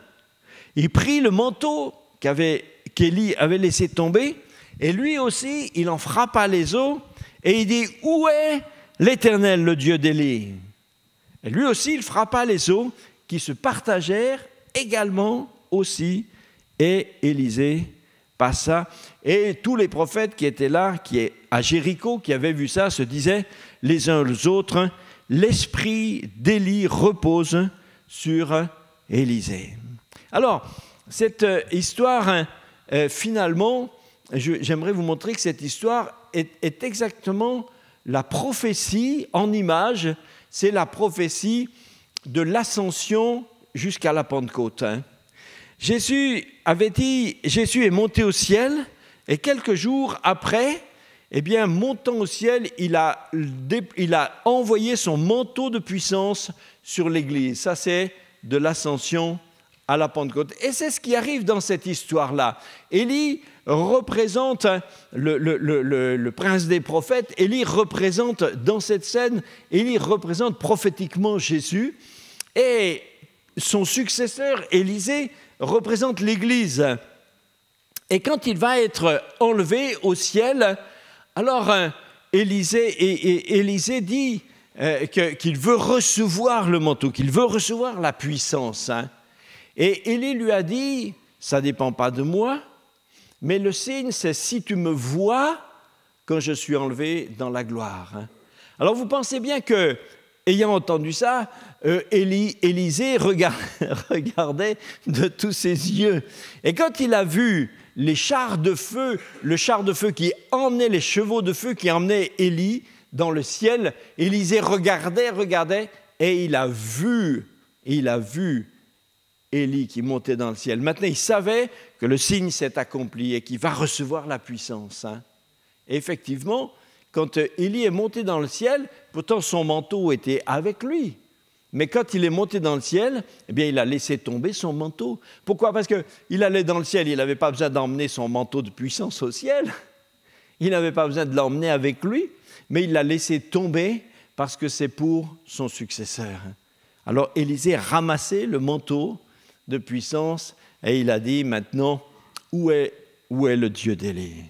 Il prit le manteau qu'Élie avait laissé tomber et lui aussi, il en frappa les eaux et il dit, où est l'Éternel, le Dieu d'Élie? Et lui aussi, il frappa les eaux qui se partagèrent également aussi et Élisée passa. Et tous les prophètes qui étaient là, qui à Jéricho, qui avaient vu ça, se disaient les uns aux autres, l'esprit d'Élie repose sur Élisée. Alors, cette histoire, finalement, j'aimerais vous montrer que cette histoire est exactement la prophétie en image, c'est la prophétie de l'ascension jusqu'à la Pentecôte. Jésus avait dit, Jésus est monté au ciel, et quelques jours après, eh bien, montant au ciel, il a envoyé son manteau de puissance sur l'Église. Ça, c'est de l'ascension à la Pentecôte. Et c'est ce qui arrive dans cette histoire-là. Élie représente le prince des prophètes. Élie représente dans cette scène, Élie représente prophétiquement Jésus. Et son successeur, Élisée, représente l'Église. Et quand il va être enlevé au ciel, alors Élisée dit qu'il veut recevoir le manteau, qu'il veut recevoir la puissance. Et Élie lui a dit, ça ne dépend pas de moi, mais le signe, c'est si tu me vois quand je suis enlevé dans la gloire. Alors vous pensez bien que, ayant entendu ça, Élisée regardait de tous ses yeux. Et quand il a vu les chars de feu, le char de feu qui emmenait les chevaux de feu qui emmenaient Élie dans le ciel, Élisée regardait, et il a vu Élie qui montait dans le ciel. Maintenant, il savait que le signe s'est accompli et qu'il va recevoir la puissance. Et effectivement, quand Élie est monté dans le ciel, pourtant son manteau était avec lui. Mais quand il est monté dans le ciel, eh bien, il a laissé tomber son manteau. Pourquoi ? Parce qu'il allait dans le ciel, il n'avait pas besoin d'emmener son manteau de puissance au ciel. Il n'avait pas besoin de l'emmener avec lui, mais il l'a laissé tomber parce que c'est pour son successeur. Alors Élisée a ramassé le manteau de puissance et il a dit maintenant, où est le Dieu d'Élie ?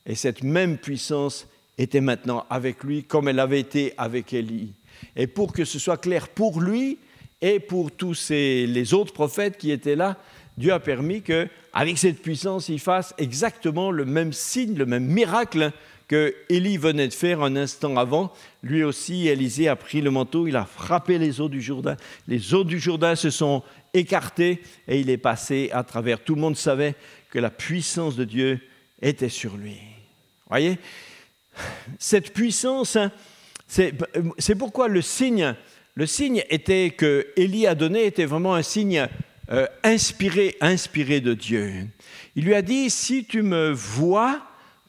Et cette même puissance était maintenant avec lui comme elle avait été avec Élie. Et pour que ce soit clair pour lui et pour tous les autres prophètes qui étaient là, Dieu a permis qu'avec cette puissance, il fasse exactement le même signe, le même miracle que Élie venait de faire un instant avant. Lui aussi, Élisée a pris le manteau, il a frappé les eaux du Jourdain. Les eaux du Jourdain se sont écartées et il est passé à travers. Tout le monde savait que la puissance de Dieu était sur lui. Voyez, cette puissance, c'est pourquoi le signe était que Élie a donné était vraiment un signe inspiré de Dieu. Il lui a dit, si tu me vois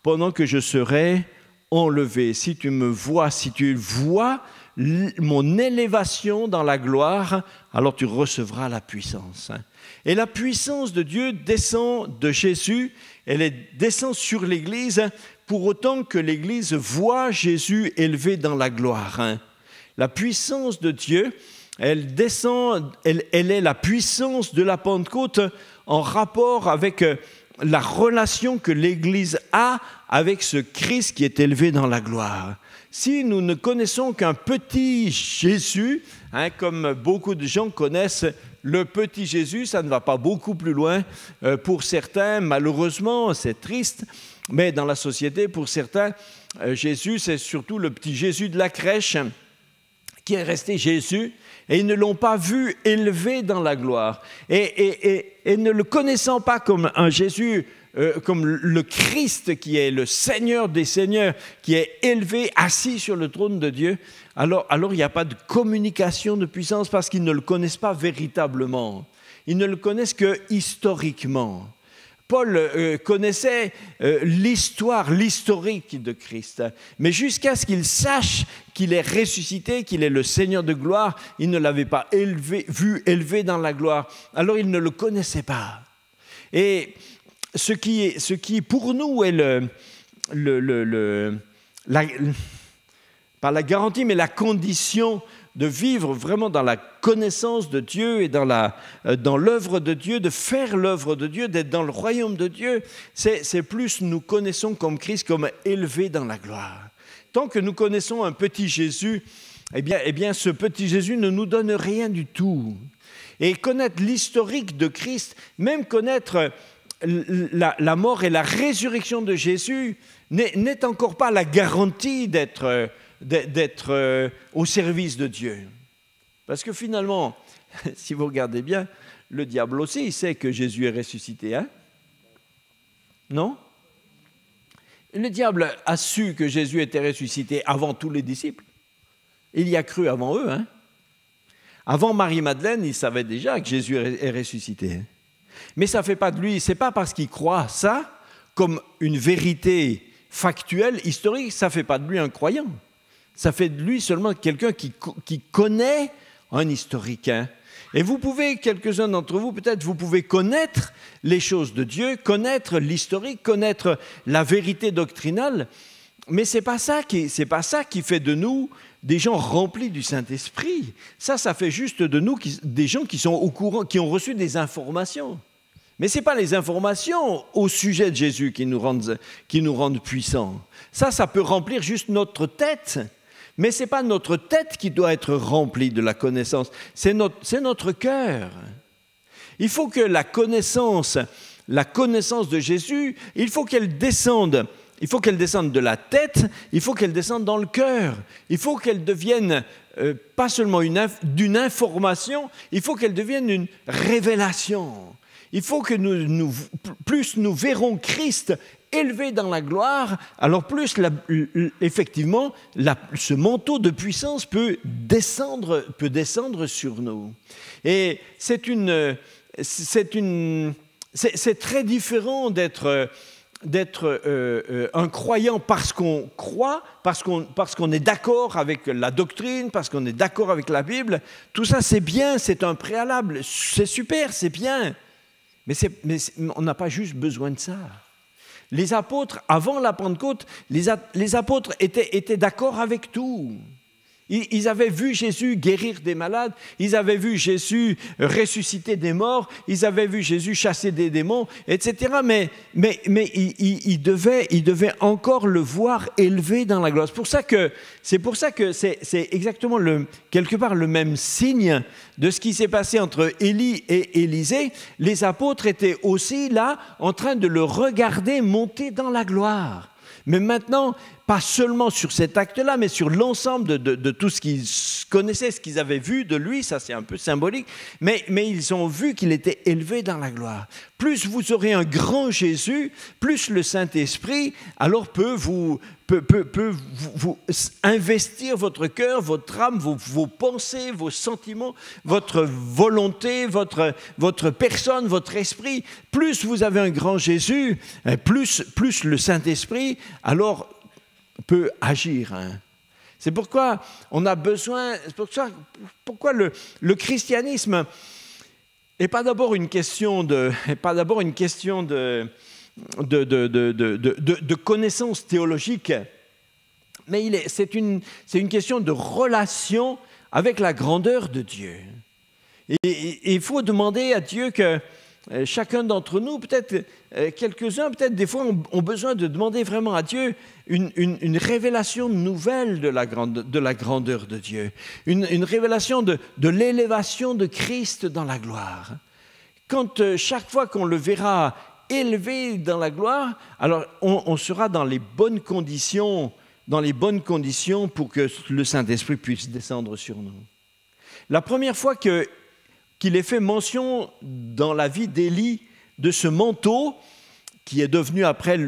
pendant que je serai enlevé, si tu vois mon élévation dans la gloire, alors tu recevras la puissance. Et la puissance de Dieu descend de Jésus, descend sur l'Église, pour autant que l'Église voit Jésus élevé dans la gloire. La puissance de Dieu, elle descend, elle est la puissance de la Pentecôte en rapport avec la relation que l'Église a avec ce Christ qui est élevé dans la gloire. Si nous ne connaissons qu'un petit Jésus, comme beaucoup de gens connaissent le petit Jésus, ça ne va pas beaucoup plus loin. Pour certains, malheureusement, c'est triste, mais dans la société, pour certains, Jésus, c'est surtout le petit Jésus de la crèche qui est resté Jésus, et ils ne l'ont pas vu élevé dans la gloire. Et ne le connaissant pas comme un Jésus, comme le Christ qui est le Seigneur des Seigneurs, qui est élevé, assis sur le trône de Dieu, alors il n'y a pas de communication de puissance parce qu'ils ne le connaissent pas véritablement. Ils ne le connaissent que historiquement. Paul connaissait l'historique de Christ, mais jusqu'à ce qu'il sache qu'il est ressuscité, qu'il est le Seigneur de gloire, il ne l'avait pas vu élevé dans la gloire, alors il ne le connaissait pas. Et ce qui pour nous est pas la garantie, mais la condition de vivre vraiment dans la connaissance de Dieu et dans l'œuvre de Dieu, de faire l'œuvre de Dieu, d'être dans le royaume de Dieu, c'est plus nous connaissons comme Christ, comme élevé dans la gloire. Tant que nous connaissons un petit Jésus, eh bien ce petit Jésus ne nous donne rien du tout. Et connaître l'historique de Christ, même connaître la mort et la résurrection de Jésus, n'est encore pas la garantie d'être au service de Dieu. Parce que finalement, si vous regardez bien, le diable aussi, il sait que Jésus est ressuscité, hein ? Non ? Le diable a su que Jésus était ressuscité avant tous les disciples. Il y a cru avant eux, hein ? Avant Marie-Madeleine, il savait déjà que Jésus est ressuscité. Mais ça ne fait pas de lui, ce n'est pas parce qu'il croit ça comme une vérité factuelle, historique, ça ne fait pas de lui un croyant. Ça fait de lui seulement quelqu'un qui connaît un historique. Et vous pouvez, quelques-uns d'entre vous, peut-être, vous pouvez connaître les choses de Dieu, connaître l'historique, connaître la vérité doctrinale, mais ce n'est pas ça qui fait de nous des gens remplis du Saint-Esprit. Ça fait juste de nous des gens qui sont au courant, qui ont reçu des informations. Mais ce n'est pas les informations au sujet de Jésus qui nous rendent puissants. Ça peut remplir juste notre tête. Mais ce n'est pas notre tête qui doit être remplie de la connaissance, c'est notre cœur. Il faut que la connaissance de Jésus, il faut qu'elle descende de la tête, il faut qu'elle descende dans le cœur. Il faut qu'elle devienne pas seulement d'une information, il faut qu'elle devienne une révélation. Il faut que plus nous verrons Christ élevé dans la gloire, alors plus effectivement ce manteau de puissance peut descendre sur nous. Et c'est très différent d'être un croyant parce qu'on croit, parce qu'on est d'accord avec la doctrine, parce qu'on est d'accord avec la Bible. Tout ça, c'est bien, c'est un préalable, c'est super, c'est bien. Mais on n'a pas juste besoin de ça. Les apôtres, avant la Pentecôte, les apôtres étaient d'accord avec tout. Ils avaient vu Jésus guérir des malades, ils avaient vu Jésus ressusciter des morts, ils avaient vu Jésus chasser des démons, etc. Mais ils devaient encore le voir élevé dans la gloire. C'est pour ça que c'est exactement quelque part le même signe de ce qui s'est passé entre Élie et Élisée. Les apôtres étaient aussi là en train de le regarder monter dans la gloire. Mais maintenant, pas seulement sur cet acte-là, mais sur l'ensemble de tout ce qu'ils connaissaient, ce qu'ils avaient vu de lui, ça c'est un peu symbolique, mais ils ont vu qu'il était élevé dans la gloire. Plus vous aurez un grand Jésus, plus le Saint-Esprit alors peut vous investir votre cœur, votre âme, vos pensées, vos sentiments, votre volonté, votre personne, votre esprit. Plus vous avez un grand Jésus, plus le Saint-Esprit alors peut agir. C'est pourquoi on a besoin, pourquoi le christianisme n'est pas d'abord une question de connaissances théologiques, mais c'est une question de relation avec la grandeur de Dieu. Et il faut demander à Dieu que chacun d'entre nous, peut-être quelques-uns, peut-être des fois, ont besoin de demander vraiment à Dieu une révélation nouvelle de la grandeur de Dieu, une révélation de l'élévation de Christ dans la gloire. Quand chaque fois qu'on le verra élevé dans la gloire, alors on sera dans les bonnes conditions pour que le Saint-Esprit puisse descendre sur nous. La première fois qu'il est fait mention dans la vie d'Élie de ce manteau qui est devenu après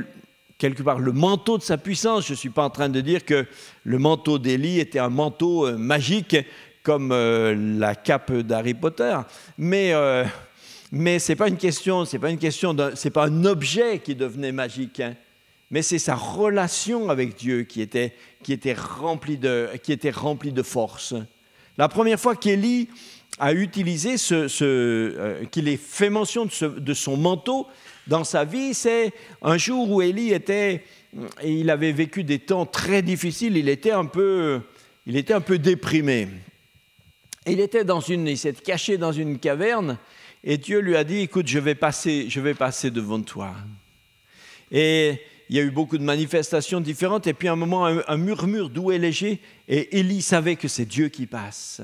quelque part le manteau de sa puissance. Je ne suis pas en train de dire que le manteau d'Élie était un manteau magique comme la cape d'Harry Potter, mais c'est pas un objet qui devenait magique, mais c'est sa relation avec Dieu qui était remplie de force. La première fois qu'Élie a utilisé qu'il ait fait mention de son manteau dans sa vie, c'est un jour où Élie il avait vécu des temps très difficiles, il était un peu déprimé. Il s'est caché dans une caverne et Dieu lui a dit « Écoute, je vais passer devant toi ». Et il y a eu beaucoup de manifestations différentes et puis à un moment, un murmure doux et léger et Élie savait que c'est Dieu qui passe.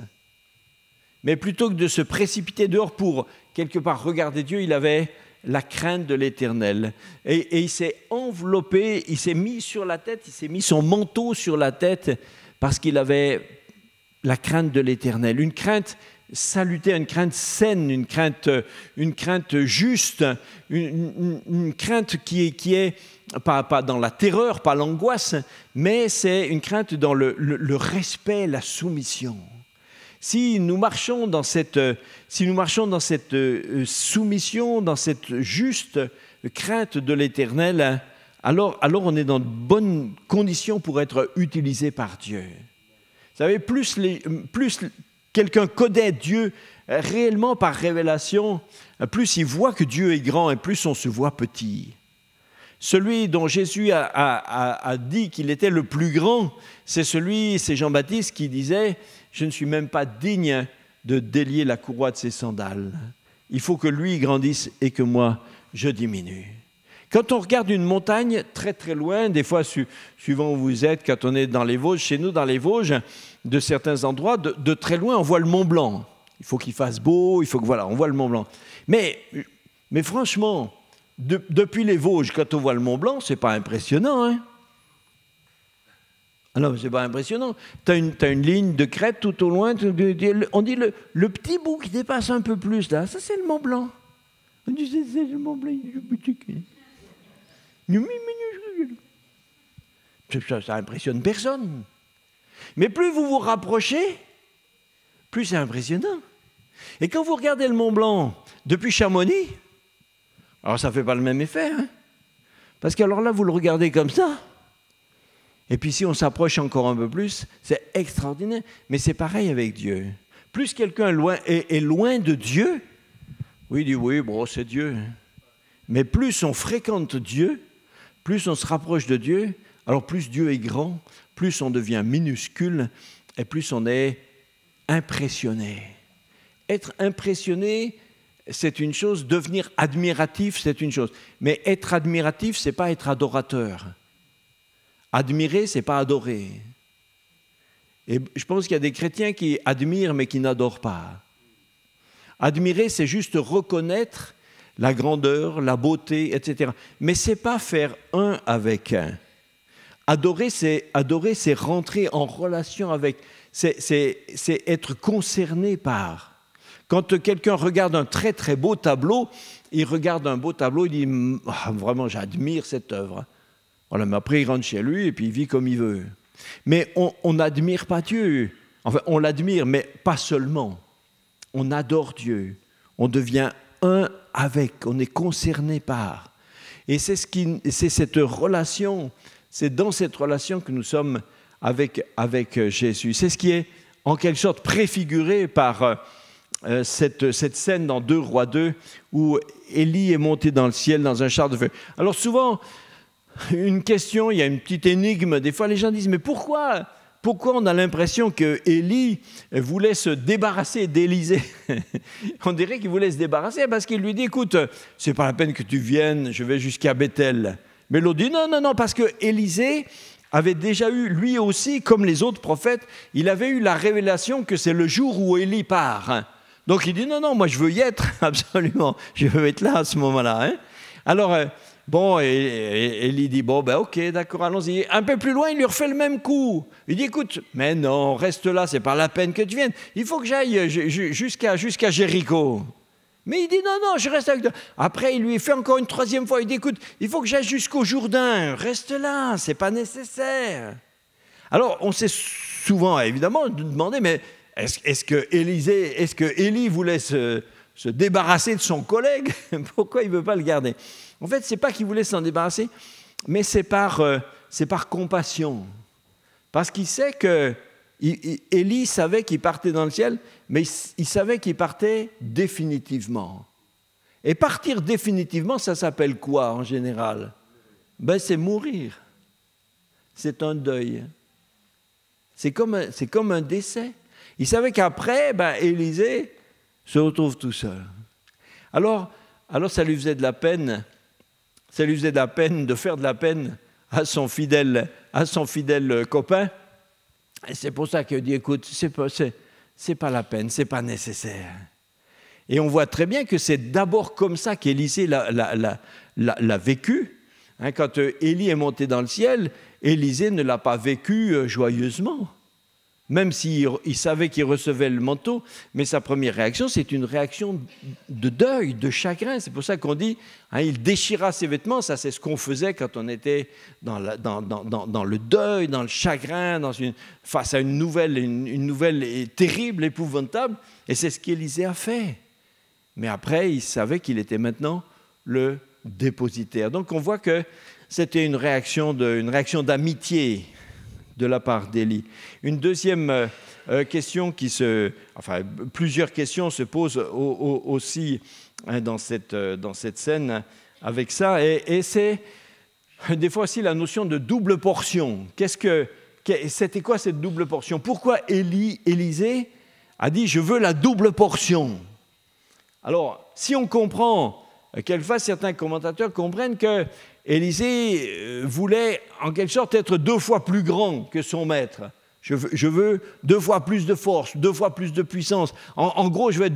Mais plutôt que de se précipiter dehors pour, quelque part, regarder Dieu, il avait la crainte de l'Éternel. Et il s'est enveloppé, il s'est mis sur la tête, il s'est mis son manteau sur la tête parce qu'il avait la crainte de l'Éternel. Une crainte salutaire, une crainte saine, une crainte juste, une crainte qui est pas dans la terreur, pas l'angoisse, mais c'est une crainte dans le respect, la soumission. Si nous marchons dans cette soumission, dans cette juste crainte de l'Éternel, hein, alors on est dans de bonnes conditions pour être utilisé par Dieu. Vous savez, plus quelqu'un connaît Dieu réellement par révélation, plus il voit que Dieu est grand et plus on se voit petit. Celui dont Jésus a dit qu'il était le plus grand, c'est Jean-Baptiste qui disait « Je ne suis même pas digne de délier la courroie de ses sandales. Il faut que lui grandisse et que moi, je diminue. » Quand on regarde une montagne très très loin, des fois suivant où vous êtes, quand on est dans les Vosges, chez nous dans les Vosges, de certains endroits, de très loin, on voit le Mont Blanc. Il faut qu'il fasse beau, on voit le Mont Blanc. Mais franchement, depuis les Vosges, quand on voit le Mont Blanc, c'est pas impressionnant, hein? Ah non, c'est pas impressionnant. Tu as une ligne de crête tout au loin, on dit le petit bout qui dépasse un peu plus, là, ça c'est le Mont Blanc. On dit c'est le Mont Blanc, ça impressionne personne. Mais plus vous vous rapprochez, plus c'est impressionnant. Et quand vous regardez le Mont Blanc depuis Chamonix, alors ça ne fait pas le même effet, hein? Parce qu'alors là, vous le regardez comme ça. Et puis si on s'approche encore un peu plus, c'est extraordinaire. Mais c'est pareil avec Dieu. Plus quelqu'un est loin de Dieu, oui, il dit oui, bon, c'est Dieu. Mais plus on fréquente Dieu, plus on se rapproche de Dieu, alors plus Dieu est grand, plus on devient minuscule et plus on est impressionné. Être impressionné, c'est une chose, devenir admiratif, c'est une chose. Mais être admiratif, ce n'est pas être adorateur. Admirer, ce n'est pas adorer. Et je pense qu'il y a des chrétiens qui admirent mais qui n'adorent pas. Admirer, c'est juste reconnaître la grandeur, la beauté, etc. Mais ce n'est pas faire un avec un. Adorer, c'est rentrer en relation avec, c'est être concerné par. Quand quelqu'un regarde un très très beau tableau, il regarde un beau tableau, il dit « Vraiment, j'admire cette œuvre ». Voilà, mais après, il rentre chez lui et puis il vit comme il veut. Mais on n'admire pas Dieu. Enfin, on l'admire, mais pas seulement. On adore Dieu. On devient un avec, on est concerné par. Et c'est cette relation, c'est dans cette relation que nous sommes avec Jésus. C'est ce qui est en quelque sorte préfiguré par cette scène dans 2 Rois 2 où Élie est monté dans le ciel dans un char de feu. Alors souvent, une question, il y a une petite énigme, des fois les gens disent « Mais pourquoi on a l'impression que Élie voulait se débarrasser d'Élisée ?» On dirait qu'il voulait se débarrasser parce qu'il lui dit « Écoute, c'est pas la peine que tu viennes, je vais jusqu'à Bethel. » Mais l'autre dit « Non, parce que Élisée avait déjà eu, lui aussi, comme les autres prophètes, il avait eu la révélation que c'est le jour où Élie part. Donc il dit « Non, moi je veux y être, absolument, je veux être là à ce moment-là. Hein. » Alors, bon, et Élie dit « Bon, ok, d'accord, allons-y. » Un peu plus loin, il lui refait le même coup. Il dit « Écoute, mais non, reste là, c'est pas la peine que tu viennes. Il faut que j'aille jusqu'à Jéricho. » Mais il dit « Non, je reste avec toi. » Après, il lui fait encore une 3e fois. Il dit « Écoute, il faut que j'aille jusqu'au Jourdain. Reste là, c'est pas nécessaire. » Alors, on s'est souvent, évidemment, demandé, mais est-ce que Élie voulait se débarrasser de son collègue? Pourquoi il ne veut pas le garder? En fait, ce n'est pas qu'il voulait s'en débarrasser, mais c'est par compassion. Parce qu'il sait que Élie savait qu'il partait dans le ciel, mais il savait qu'il partait définitivement. Et partir définitivement, ça s'appelle quoi en général? C'est mourir. C'est un deuil. C'est comme un décès. Il savait qu'après, Élisée se retrouve tout seul. Alors ça lui faisait de la peine. Ça lui faisait de la peine de faire de la peine à son fidèle copain. Et c'est pour ça qu'il dit, écoute, c'est pas la peine, c'est pas nécessaire. Et on voit très bien que c'est d'abord comme ça qu'Élisée l'a vécu. Hein, quand Élie est monté dans le ciel, Élisée ne l'a pas vécu joyeusement. même s'il savait qu'il recevait le manteau, mais sa première réaction, c'est une réaction de deuil, de chagrin. C'est pour ça qu'on dit, il déchira ses vêtements, ça c'est ce qu'on faisait quand on était dans le deuil, dans le chagrin, face à une nouvelle terrible, épouvantable, et c'est ce qu'Élisée a fait. Mais après, il savait qu'il était maintenant le dépositaire. Donc on voit que c'était une réaction d'amitié de la part d'Élie. Une deuxième question plusieurs questions se posent aussi dans cette scène avec ça, et c'est des fois aussi la notion de double portion. C'était quoi cette double portion? Pourquoi Élisée a dit « je veux la double portion ». Alors, si on comprend, quelquefois certains commentateurs comprennent que Élisée voulait en quelque sorte être 2 fois plus grand que son maître. Je veux 2 fois plus de force, 2 fois plus de puissance. En gros, je vais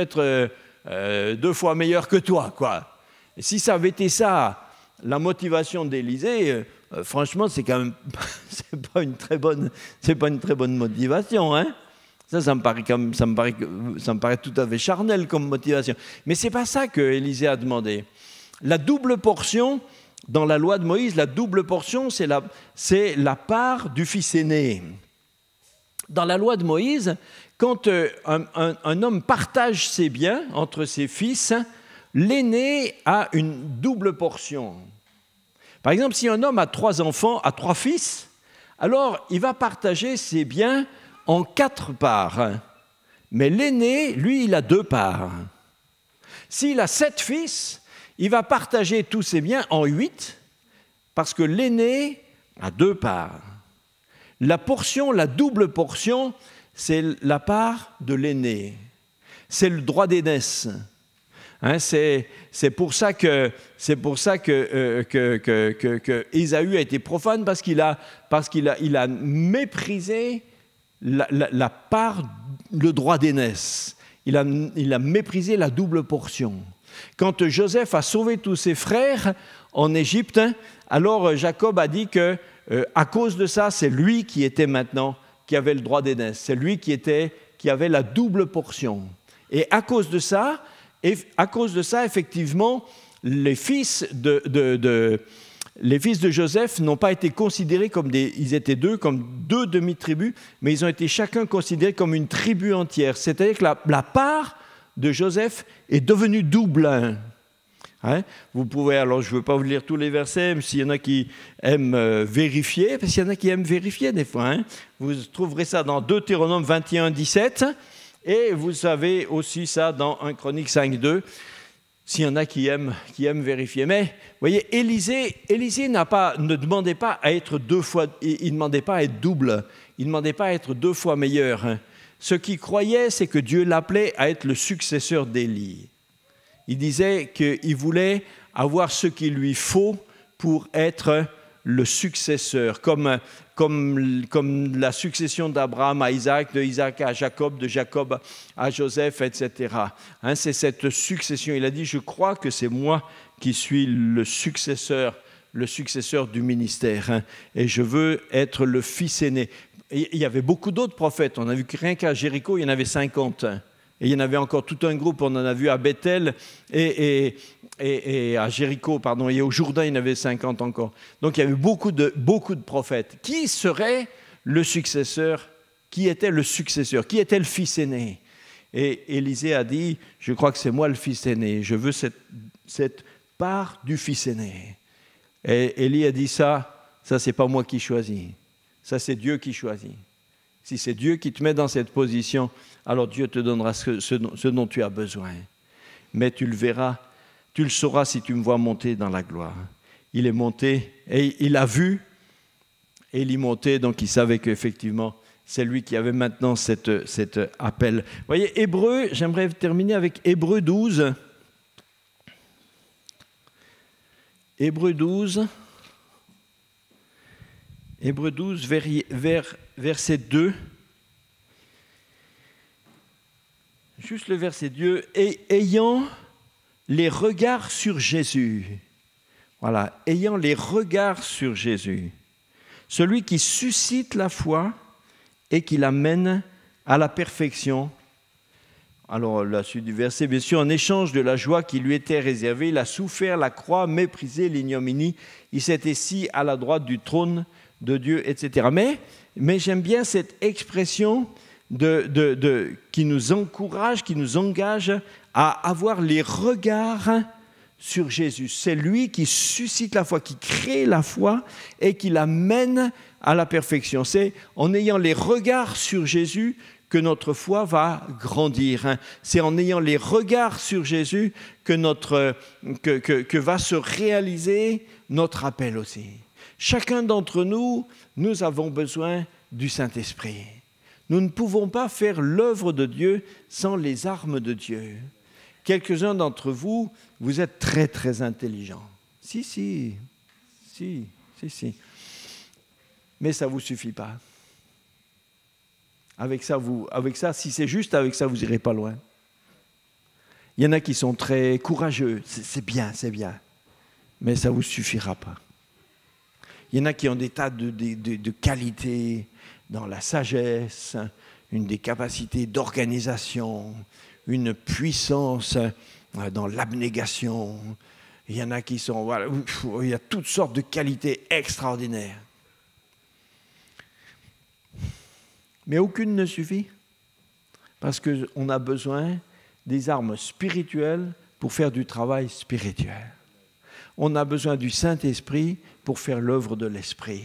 être 2 fois meilleur que toi, quoi. Et si ça avait été ça, la motivation d'Élisée, franchement, c'est quand même pas une très bonne motivation, hein. Ça me paraît tout à fait charnel comme motivation. Mais ce n'est pas ça que Élisée a demandé. La double portion, dans la loi de Moïse, la double portion, c'est la part du fils aîné. Dans la loi de Moïse, quand un homme partage ses biens entre ses fils, l'aîné a une double portion. Par exemple, si un homme a 3 enfants, a 3 fils, alors il va partager ses biens en 4 parts. Mais l'aîné, lui, il a 2 parts. S'il a 7 fils, il va partager tous ses biens en 8, parce que l'aîné a 2 parts. La double portion, c'est la part de l'aîné. C'est le droit d'aînesse. C'est pour ça que Ésaü a été profane, parce qu'il a méprisé la part, le droit d'aînesse. Il a méprisé la double portion. Quand Joseph a sauvé tous ses frères en Égypte, alors Jacob a dit que à cause de ça, c'est lui qui avait le droit d'aînesse. C'est lui qui avait la double portion. Et à cause de ça, effectivement, les fils de Joseph n'ont pas été considérés ils étaient 2, comme 2 demi-tribus, mais ils ont été chacun considérés comme une tribu entière. C'est-à-dire que la part de Joseph est devenue double. Vous pouvez, alors je ne veux pas vous lire tous les versets, mais s'il y en a qui aiment vérifier, parce qu'il y en a qui aiment vérifier des fois, vous trouverez ça dans Deutéronome 21, 17, et vous avez aussi ça dans 1 Chronique 5, 2, s'il y en a qui aiment vérifier. Mais, vous voyez, Élisée ne demandait pas à être 2 fois, il ne demandait pas à être double, il ne demandait pas à être 2 fois meilleur. Ce qu'il croyait, c'est que Dieu l'appelait à être le successeur d'Élie. Il disait qu'il voulait avoir ce qu'il lui faut pour être le successeur, comme la succession d'Abraham à Isaac, de Isaac à Jacob, de Jacob à Joseph, etc. C'est cette succession. Il a dit, je crois que c'est moi qui suis le successeur du ministère, et je veux être le fils aîné. Et il y avait beaucoup d'autres prophètes. On a vu que rien qu'à Jéricho, il y en avait 50. Et il y en avait encore tout un groupe, on en a vu à Bethel et à Jéricho, et au Jourdain, il y en avait 50 encore. Donc il y avait beaucoup de prophètes. Qui serait le successeur? Qui était le successeur? Qui était le fils aîné? Et Élisée a dit, je crois que c'est moi le fils aîné, je veux cette part du fils aîné. Et Élie a dit ça c'est pas moi qui choisis, ça c'est Dieu qui choisit. Si c'est Dieu qui te met dans cette position, alors Dieu te donnera ce dont tu as besoin. Mais tu le verras, tu le sauras si tu me vois monter dans la gloire. Il est monté et il a vu, et il y montait, donc il savait qu'effectivement, c'est lui qui avait maintenant cet appel. Vous voyez, Hébreu, j'aimerais terminer avec Hébreu 12. Hébreu 12, verset 2. Juste le verset 2. Et ayant les regards sur Jésus. Voilà, ayant les regards sur Jésus. Celui qui suscite la foi et qui l'amène à la perfection. Alors, la suite du verset, bien sûr, en échange de la joie qui lui était réservée, il a souffert la croix, méprisé l'ignominie, il s'est assis à la droite du trône de Dieu, etc. Mais j'aime bien cette expression qui nous encourage, qui nous engage à avoir les regards sur Jésus. C'est lui qui suscite la foi, qui crée la foi et qui l'amène à la perfection. C'est en ayant les regards sur Jésus que notre foi va grandir. C'est en ayant les regards sur Jésus que va se réaliser notre appel aussi. Chacun d'entre nous, nous avons besoin du Saint-Esprit. Nous ne pouvons pas faire l'œuvre de Dieu sans les armes de Dieu. Quelques-uns d'entre vous, vous êtes très, très intelligents. Si. Mais ça ne vous suffit pas. Avec ça, si c'est juste, avec ça, vous n'irez pas loin. Il y en a qui sont très courageux. C'est bien. Mais ça ne vous suffira pas. Il y en a qui ont des tas de qualités dans la sagesse, des capacités d'organisation, une puissance dans l'abnégation. Il y en a qui sont... Voilà, il y a toutes sortes de qualités extraordinaires. Mais aucune ne suffit, parce qu'on a besoin des armes spirituelles pour faire du travail spirituel. On a besoin du Saint-Esprit pour faire l'œuvre de l'Esprit.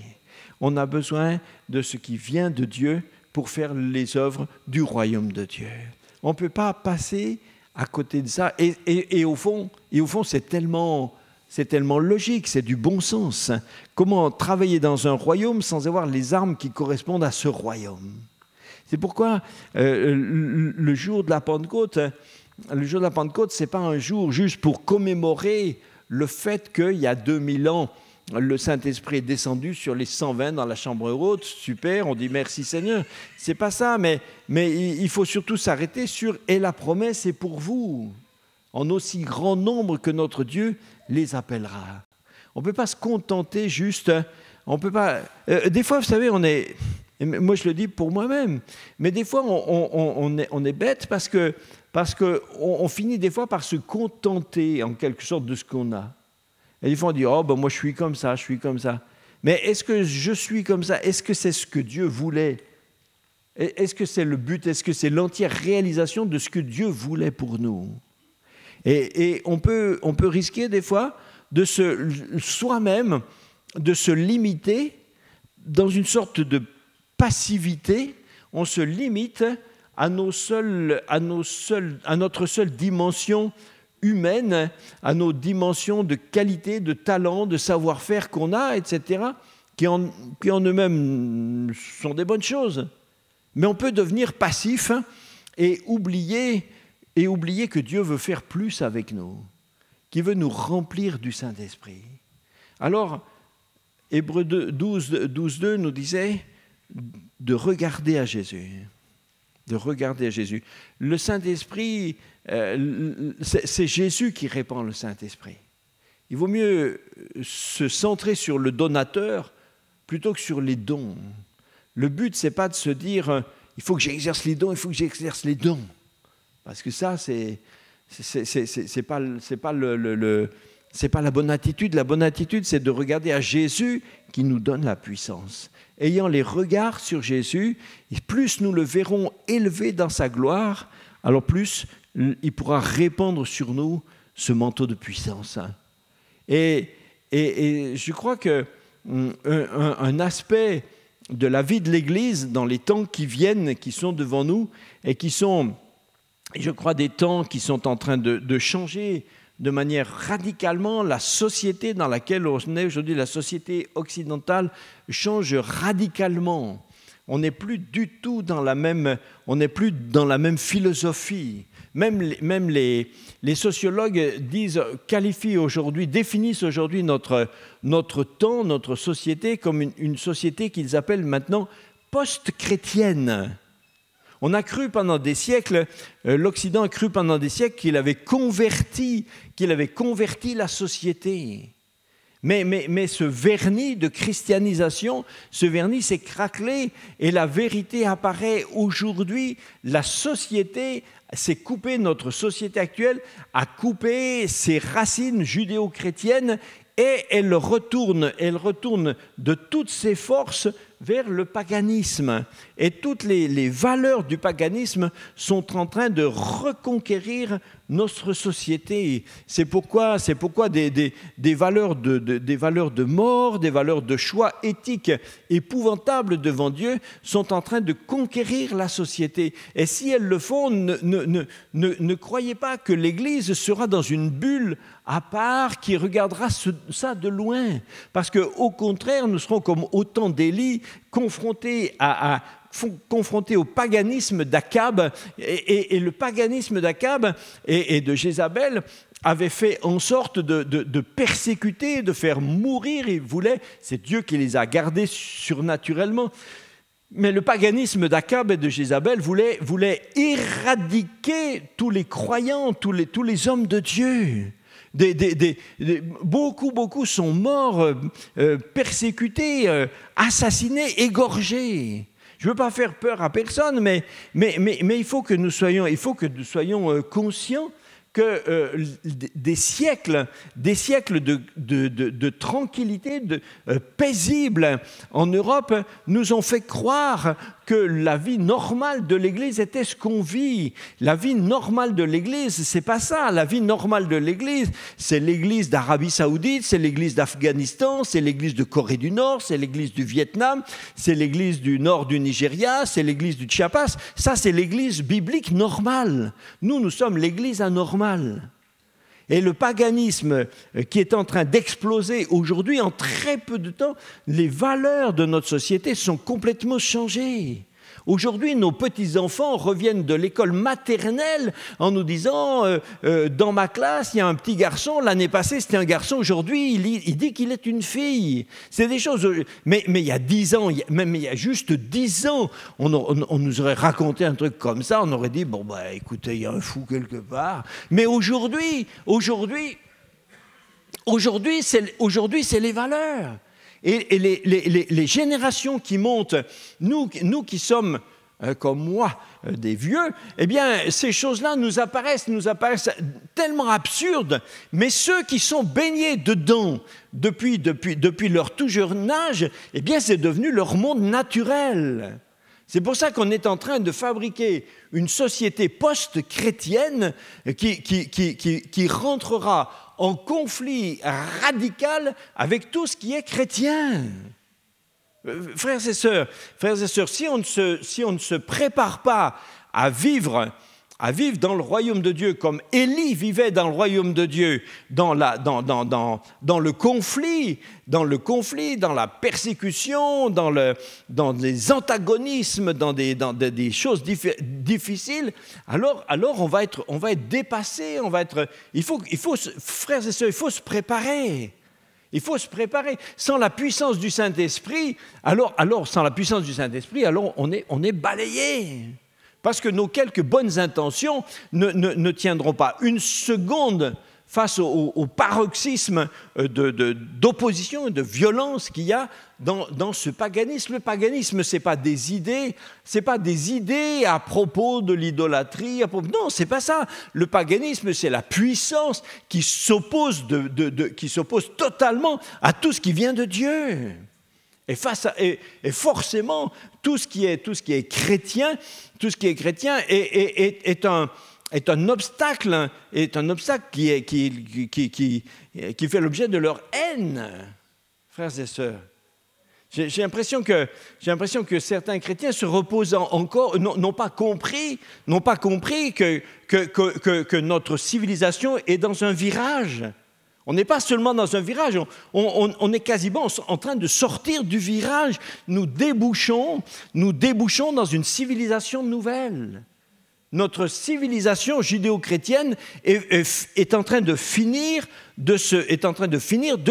On a besoin de ce qui vient de Dieu pour faire les œuvres du royaume de Dieu. On ne peut pas passer à côté de ça. Et au fond, c'est tellement logique, c'est du bon sens. Comment travailler dans un royaume sans avoir les armes qui correspondent à ce royaume? C'est pourquoi le jour de la Pentecôte, ce n'est pas un jour juste pour commémorer le fait qu'il y a 2000 ans, le Saint-Esprit est descendu sur les 120 dans la chambre haute. Super, on dit merci Seigneur. Ce n'est pas ça, mais il faut surtout s'arrêter sur « et la promesse est pour vous ». En aussi grand nombre que notre Dieu les appellera. On ne peut pas se contenter juste, on peut pas... des fois, vous savez, moi je le dis pour moi-même, mais des fois on est bête parce qu'on finit des fois par se contenter en quelque sorte de ce qu'on a. Et des fois on dit, moi je suis comme ça. Mais est-ce que je suis comme ça? Est-ce que c'est ce que Dieu voulait? Est-ce que c'est le but? Est-ce que c'est l'entière réalisation de ce que Dieu voulait pour nous? Et on peut risquer des fois soi-même de se limiter dans une sorte de passivité. On se limite à notre seule dimension humaine, à nos dimensions de qualité, de talent, de savoir-faire qu'on a, etc., qui en eux-mêmes sont des bonnes choses. Mais on peut devenir passif et oublier que Dieu veut faire plus avec nous, qu'il veut nous remplir du Saint-Esprit. Alors, Hébreux 12.2 nous disait de regarder à Jésus. De regarder à Jésus. Le Saint-Esprit, c'est Jésus qui répand le Saint-Esprit. Il vaut mieux se centrer sur le donateur plutôt que sur les dons. Le but, ce n'est pas de se dire il faut que j'exerce les dons, Parce que ça, c'est pas la bonne attitude. La bonne attitude, c'est de regarder à Jésus qui nous donne la puissance. Ayant les regards sur Jésus, plus nous le verrons élevé dans sa gloire, alors plus il pourra répandre sur nous ce manteau de puissance. Et je crois qu'un aspect de la vie de l'Église dans les temps qui viennent, qui sont devant nous, et qui sont, je crois, des temps qui sont en train de changer de manière radicalement la société dans laquelle on est aujourd'hui, la société occidentale, change radicalement. On n'est plus du tout dans la même philosophie. Même les sociologues définissent aujourd'hui notre temps, notre société comme une société qu'ils appellent maintenant post-chrétienne. On a cru pendant des siècles, l'Occident a cru pendant des siècles qu'il avait converti la société. Mais ce vernis de christianisation, ce vernis s'est craquelé et la vérité apparaît aujourd'hui. La société s'est coupée, notre société actuelle a coupé ses racines judéo-chrétiennes et elle retourne de toutes ses forces vers le paganisme. Et toutes les valeurs du paganisme sont en train de reconquérir notre société. C'est pourquoi des valeurs de mort, des valeurs de choix éthiques épouvantables devant Dieu sont en train de conquérir la société. Et si elles le font, ne croyez pas que l'Église sera dans une bulle à part qui regardera ça de loin. Parce qu'au contraire, nous serons comme au temps d'Élie, confrontés au paganisme d'Akab, et le paganisme d'Akab et de Jézabel avait fait en sorte de persécuter, de faire mourir. C'est Dieu qui les a gardés surnaturellement. Mais le paganisme d'Akab et de Jézabel voulait éradiquer tous les croyants, tous les hommes de Dieu. Beaucoup sont morts, persécutés, assassinés, égorgés. Je ne veux pas faire peur à personne, mais il faut que nous soyons conscients que des siècles de tranquillité paisible en Europe nous ont fait croire que la vie normale de l'Église était ce qu'on vit. La vie normale de l'Église, c'est pas ça. La vie normale de l'Église, c'est l'Église d'Arabie Saoudite, c'est l'Église d'Afghanistan, c'est l'Église de Corée du Nord, c'est l'Église du Vietnam, c'est l'Église du Nord du Nigeria, c'est l'Église du Chiapas. Ça, c'est l'Église biblique normale. Nous sommes l'Église anormale. Et le paganisme qui est en train d'exploser aujourd'hui, en très peu de temps, les valeurs de notre société sont complètement changées. Aujourd'hui, nos petits-enfants reviennent de l'école maternelle en nous disant dans ma classe, il y a un petit garçon, l'année passée c'était un garçon, aujourd'hui il dit qu'il est une fille. C'est des choses... Mais il y a 10 ans, même il y a juste 10 ans, on nous aurait raconté un truc comme ça, on aurait dit, écoutez, il y a un fou quelque part. Mais aujourd'hui, c'est les valeurs. Et les générations qui montent, nous qui sommes, comme moi, des vieux, eh bien, ces choses-là nous apparaissent tellement absurdes, mais ceux qui sont baignés dedans depuis leur tout jeune âge, eh bien, c'est devenu leur monde naturel. C'est pour ça qu'on est en train de fabriquer une société post-chrétienne qui rentrera en conflit radical avec tout ce qui est chrétien. Frères et sœurs, si on ne se prépare pas à vivre dans le royaume de Dieu comme Élie vivait dans le royaume de Dieu, dans le conflit, dans la persécution, dans les antagonismes, dans des choses difficiles, alors on va être dépassé, frères et sœurs, il faut se préparer. Il faut se préparer. Sans la puissance du Saint-Esprit, alors on est balayé. Parce que nos quelques bonnes intentions ne tiendront pas une seconde face au paroxysme d'opposition et de violence qu'il y a dans ce paganisme. Le paganisme, ce n'est pas des idées à propos de l'idolâtrie. Non, ce n'est pas ça. Le paganisme, c'est la puissance qui s'oppose totalement à tout ce qui vient de Dieu. Et forcément, tout ce qui est chrétien est un obstacle qui fait l'objet de leur haine, frères et sœurs. J'ai l'impression que certains chrétiens se reposent encore, n'ont pas compris que notre civilisation est dans un virage. On n'est pas seulement dans un virage, on est quasiment en train de sortir du virage. Nous débouchons dans une civilisation nouvelle. Notre civilisation judéo-chrétienne est en train de finir de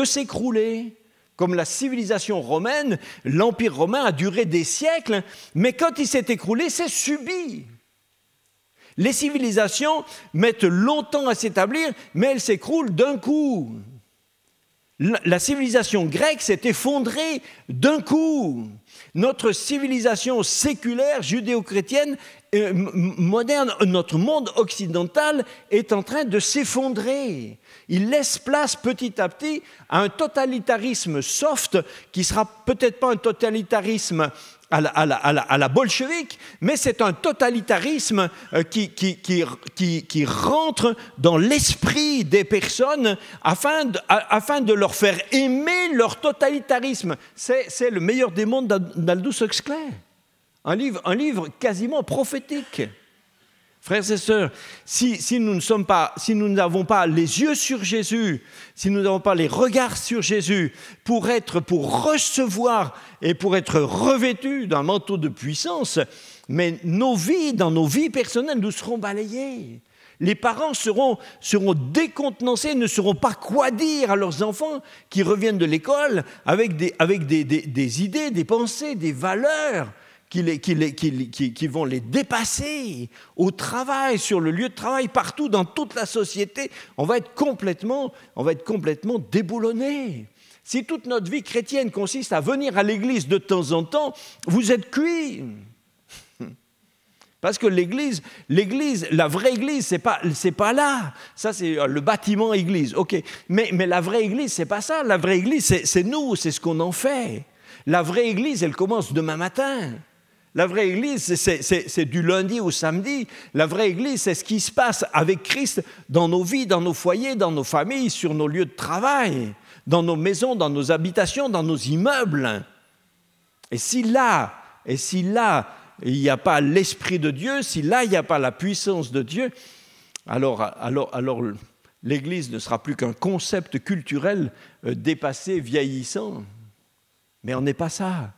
s'écrouler. Comme la civilisation romaine, l'Empire romain a duré des siècles, mais quand il s'est écroulé, c'est subi. Les civilisations mettent longtemps à s'établir, mais elles s'écroulent d'un coup. La civilisation grecque s'est effondrée d'un coup. Notre civilisation séculaire, judéo-chrétienne, moderne, notre monde occidental est en train de s'effondrer. Il laisse place petit à petit à un totalitarisme soft qui ne sera peut-être pas un totalitarisme à la bolchevique, mais c'est un totalitarisme qui rentre dans l'esprit des personnes afin de leur faire aimer leur totalitarisme. C'est le meilleur des mondes d'Aldous Huxley. Un livre quasiment prophétique. Frères et sœurs, si nous n'avons pas les yeux sur Jésus, si nous n'avons pas les regards sur Jésus pour recevoir et pour être revêtus d'un manteau de puissance, mais dans nos vies personnelles, nous serons balayés. Les parents seront décontenancés, ne sauront pas quoi dire à leurs enfants qui reviennent de l'école avec des idées, des pensées, des valeurs qui vont les dépasser au travail, sur le lieu de travail, partout dans toute la société. On va être complètement déboulonnés. Si toute notre vie chrétienne consiste à venir à l'église de temps en temps, vous êtes cuits. Parce que l'église, la vraie église, c'est pas là. Ça, c'est le bâtiment église. Ok. Mais la vraie église, c'est pas ça. La vraie église, c'est nous, c'est ce qu'on en fait. La vraie église, elle commence demain matin. La vraie église, c'est du lundi au samedi. La vraie église, c'est ce qui se passe avec Christ dans nos vies, dans nos foyers, dans nos familles, sur nos lieux de travail, dans nos maisons, dans nos habitations, dans nos immeubles. Et si là, il n'y a pas l'Esprit de Dieu, si là, il n'y a pas la puissance de Dieu, alors l'Église ne sera plus qu'un concept culturel dépassé, vieillissant. Mais on n'est pas ça.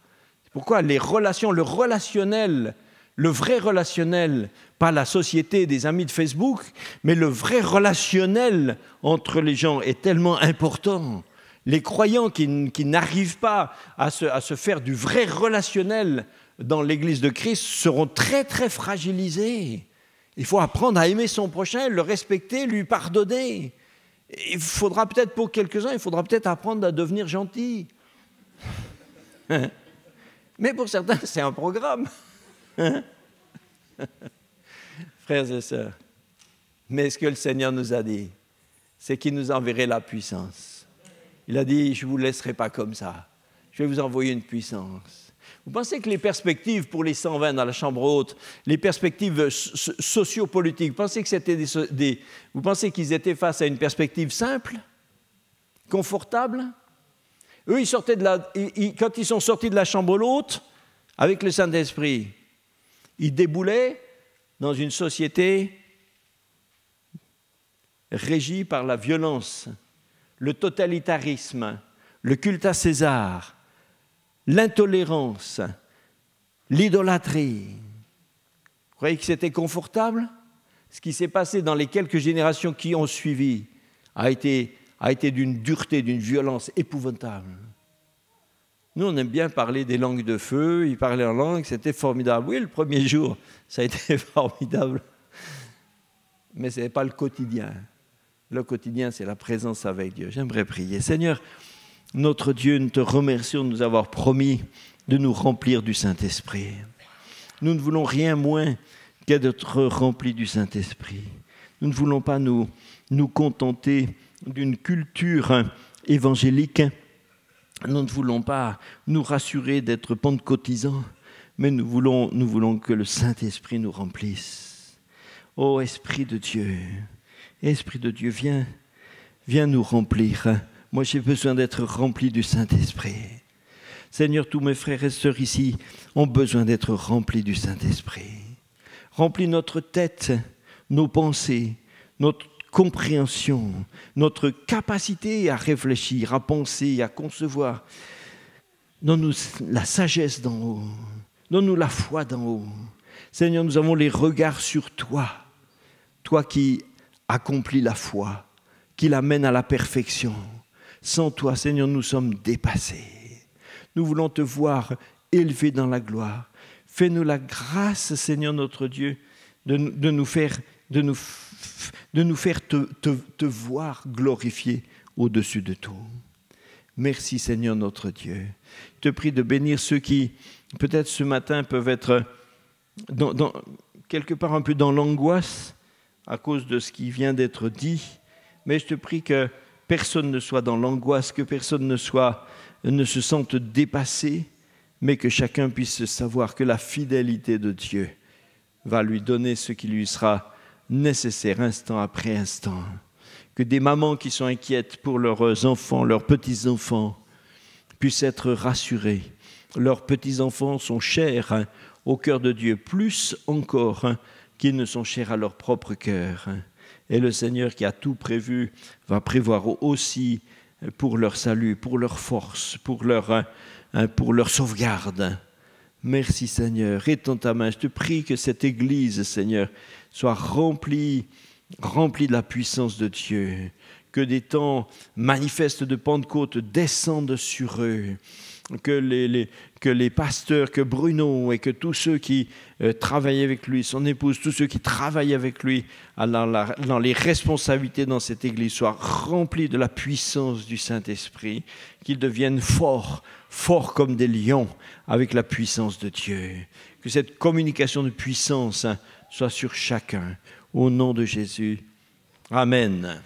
C'est pourquoi les relations, le relationnel, le vrai relationnel, pas la société des amis de Facebook, mais le vrai relationnel entre les gens est tellement important. Les croyants qui n'arrivent pas à se faire du vrai relationnel dans l'Église de Christ seront très, très fragilisés. Il faut apprendre à aimer son prochain, le respecter, lui pardonner. Il faudra peut-être, pour quelques-uns, apprendre à devenir gentil. Mais pour certains, c'est un programme. Frères et sœurs, mais ce que le Seigneur nous a dit, c'est qu'il nous enverrait la puissance. Il a dit, je ne vous laisserai pas comme ça. Je vais vous envoyer une puissance. Vous pensez que les perspectives pour les 120 dans la chambre haute, les perspectives sociopolitiques, vous pensez qu'ils étaient face à une perspective simple, confortable? Eux, quand ils sont sortis de la chambre haute, avec le Saint-Esprit, ils déboulaient dans une société régie par la violence, le totalitarisme, le culte à César, l'intolérance, l'idolâtrie. Vous croyez que c'était confortable? Ce qui s'est passé dans les quelques générations qui ont suivi a été d'une dureté, d'une violence épouvantable. Nous, on aime bien parler des langues de feu, ils parlaient en langue, c'était formidable. Oui, le premier jour, ça a été formidable. Mais ce n'est pas le quotidien. Le quotidien, c'est la présence avec Dieu. J'aimerais prier. Seigneur, notre Dieu, nous te remercions de nous avoir promis de nous remplir du Saint-Esprit. Nous ne voulons rien moins qu'à d'être remplis du Saint-Esprit. Nous ne voulons pas nous contenter d'une culture évangélique. Nous ne voulons pas nous rassurer d'être pentecôtisants, mais nous voulons que le Saint-Esprit nous remplisse. Ô Esprit de Dieu, viens nous remplir. Moi, j'ai besoin d'être rempli du Saint-Esprit. Seigneur, tous mes frères et sœurs ici ont besoin d'être remplis du Saint-Esprit. Remplis notre tête, nos pensées, notre compréhension, notre capacité à réfléchir, à penser, à concevoir. Donne-nous la sagesse d'en haut. Donne-nous la foi d'en haut. Seigneur, nous avons les regards sur toi. Toi qui accomplis la foi, qui l'amène à la perfection. Sans toi, Seigneur, nous sommes dépassés. Nous voulons te voir élevé dans la gloire. Fais-nous la grâce, Seigneur notre Dieu, de nous faire te voir glorifié au-dessus de tout. Merci Seigneur notre Dieu. Je te prie de bénir ceux qui, peut-être ce matin, peuvent être quelque part un peu dans l'angoisse à cause de ce qui vient d'être dit. Mais je te prie que personne ne soit dans l'angoisse, que personne ne se sente dépassé, mais que chacun puisse savoir que la fidélité de Dieu va lui donner ce qui lui sera nécessaire instant après instant. Que des mamans qui sont inquiètes pour leurs enfants, leurs petits-enfants, puissent être rassurées. Leurs petits-enfants sont chers au cœur de Dieu, plus encore qu'ils ne sont chers à leur propre cœur. Et le Seigneur qui a tout prévu va prévoir aussi pour leur salut, pour leur force, pour leur sauvegarde. Merci Seigneur. Étends ta main. Je te prie que cette Église, Seigneur, soit remplie de la puissance de Dieu. Que des temps manifestes de Pentecôte descendent sur eux. Que les pasteurs, que Bruno et que tous ceux qui travaillent avec lui, son épouse, tous ceux qui travaillent avec lui dans les responsabilités dans cette Église soient remplis de la puissance du Saint-Esprit, qu'ils deviennent forts comme des lions avec la puissance de Dieu. Que cette communication de puissance soit sur chacun. Au nom de Jésus. Amen.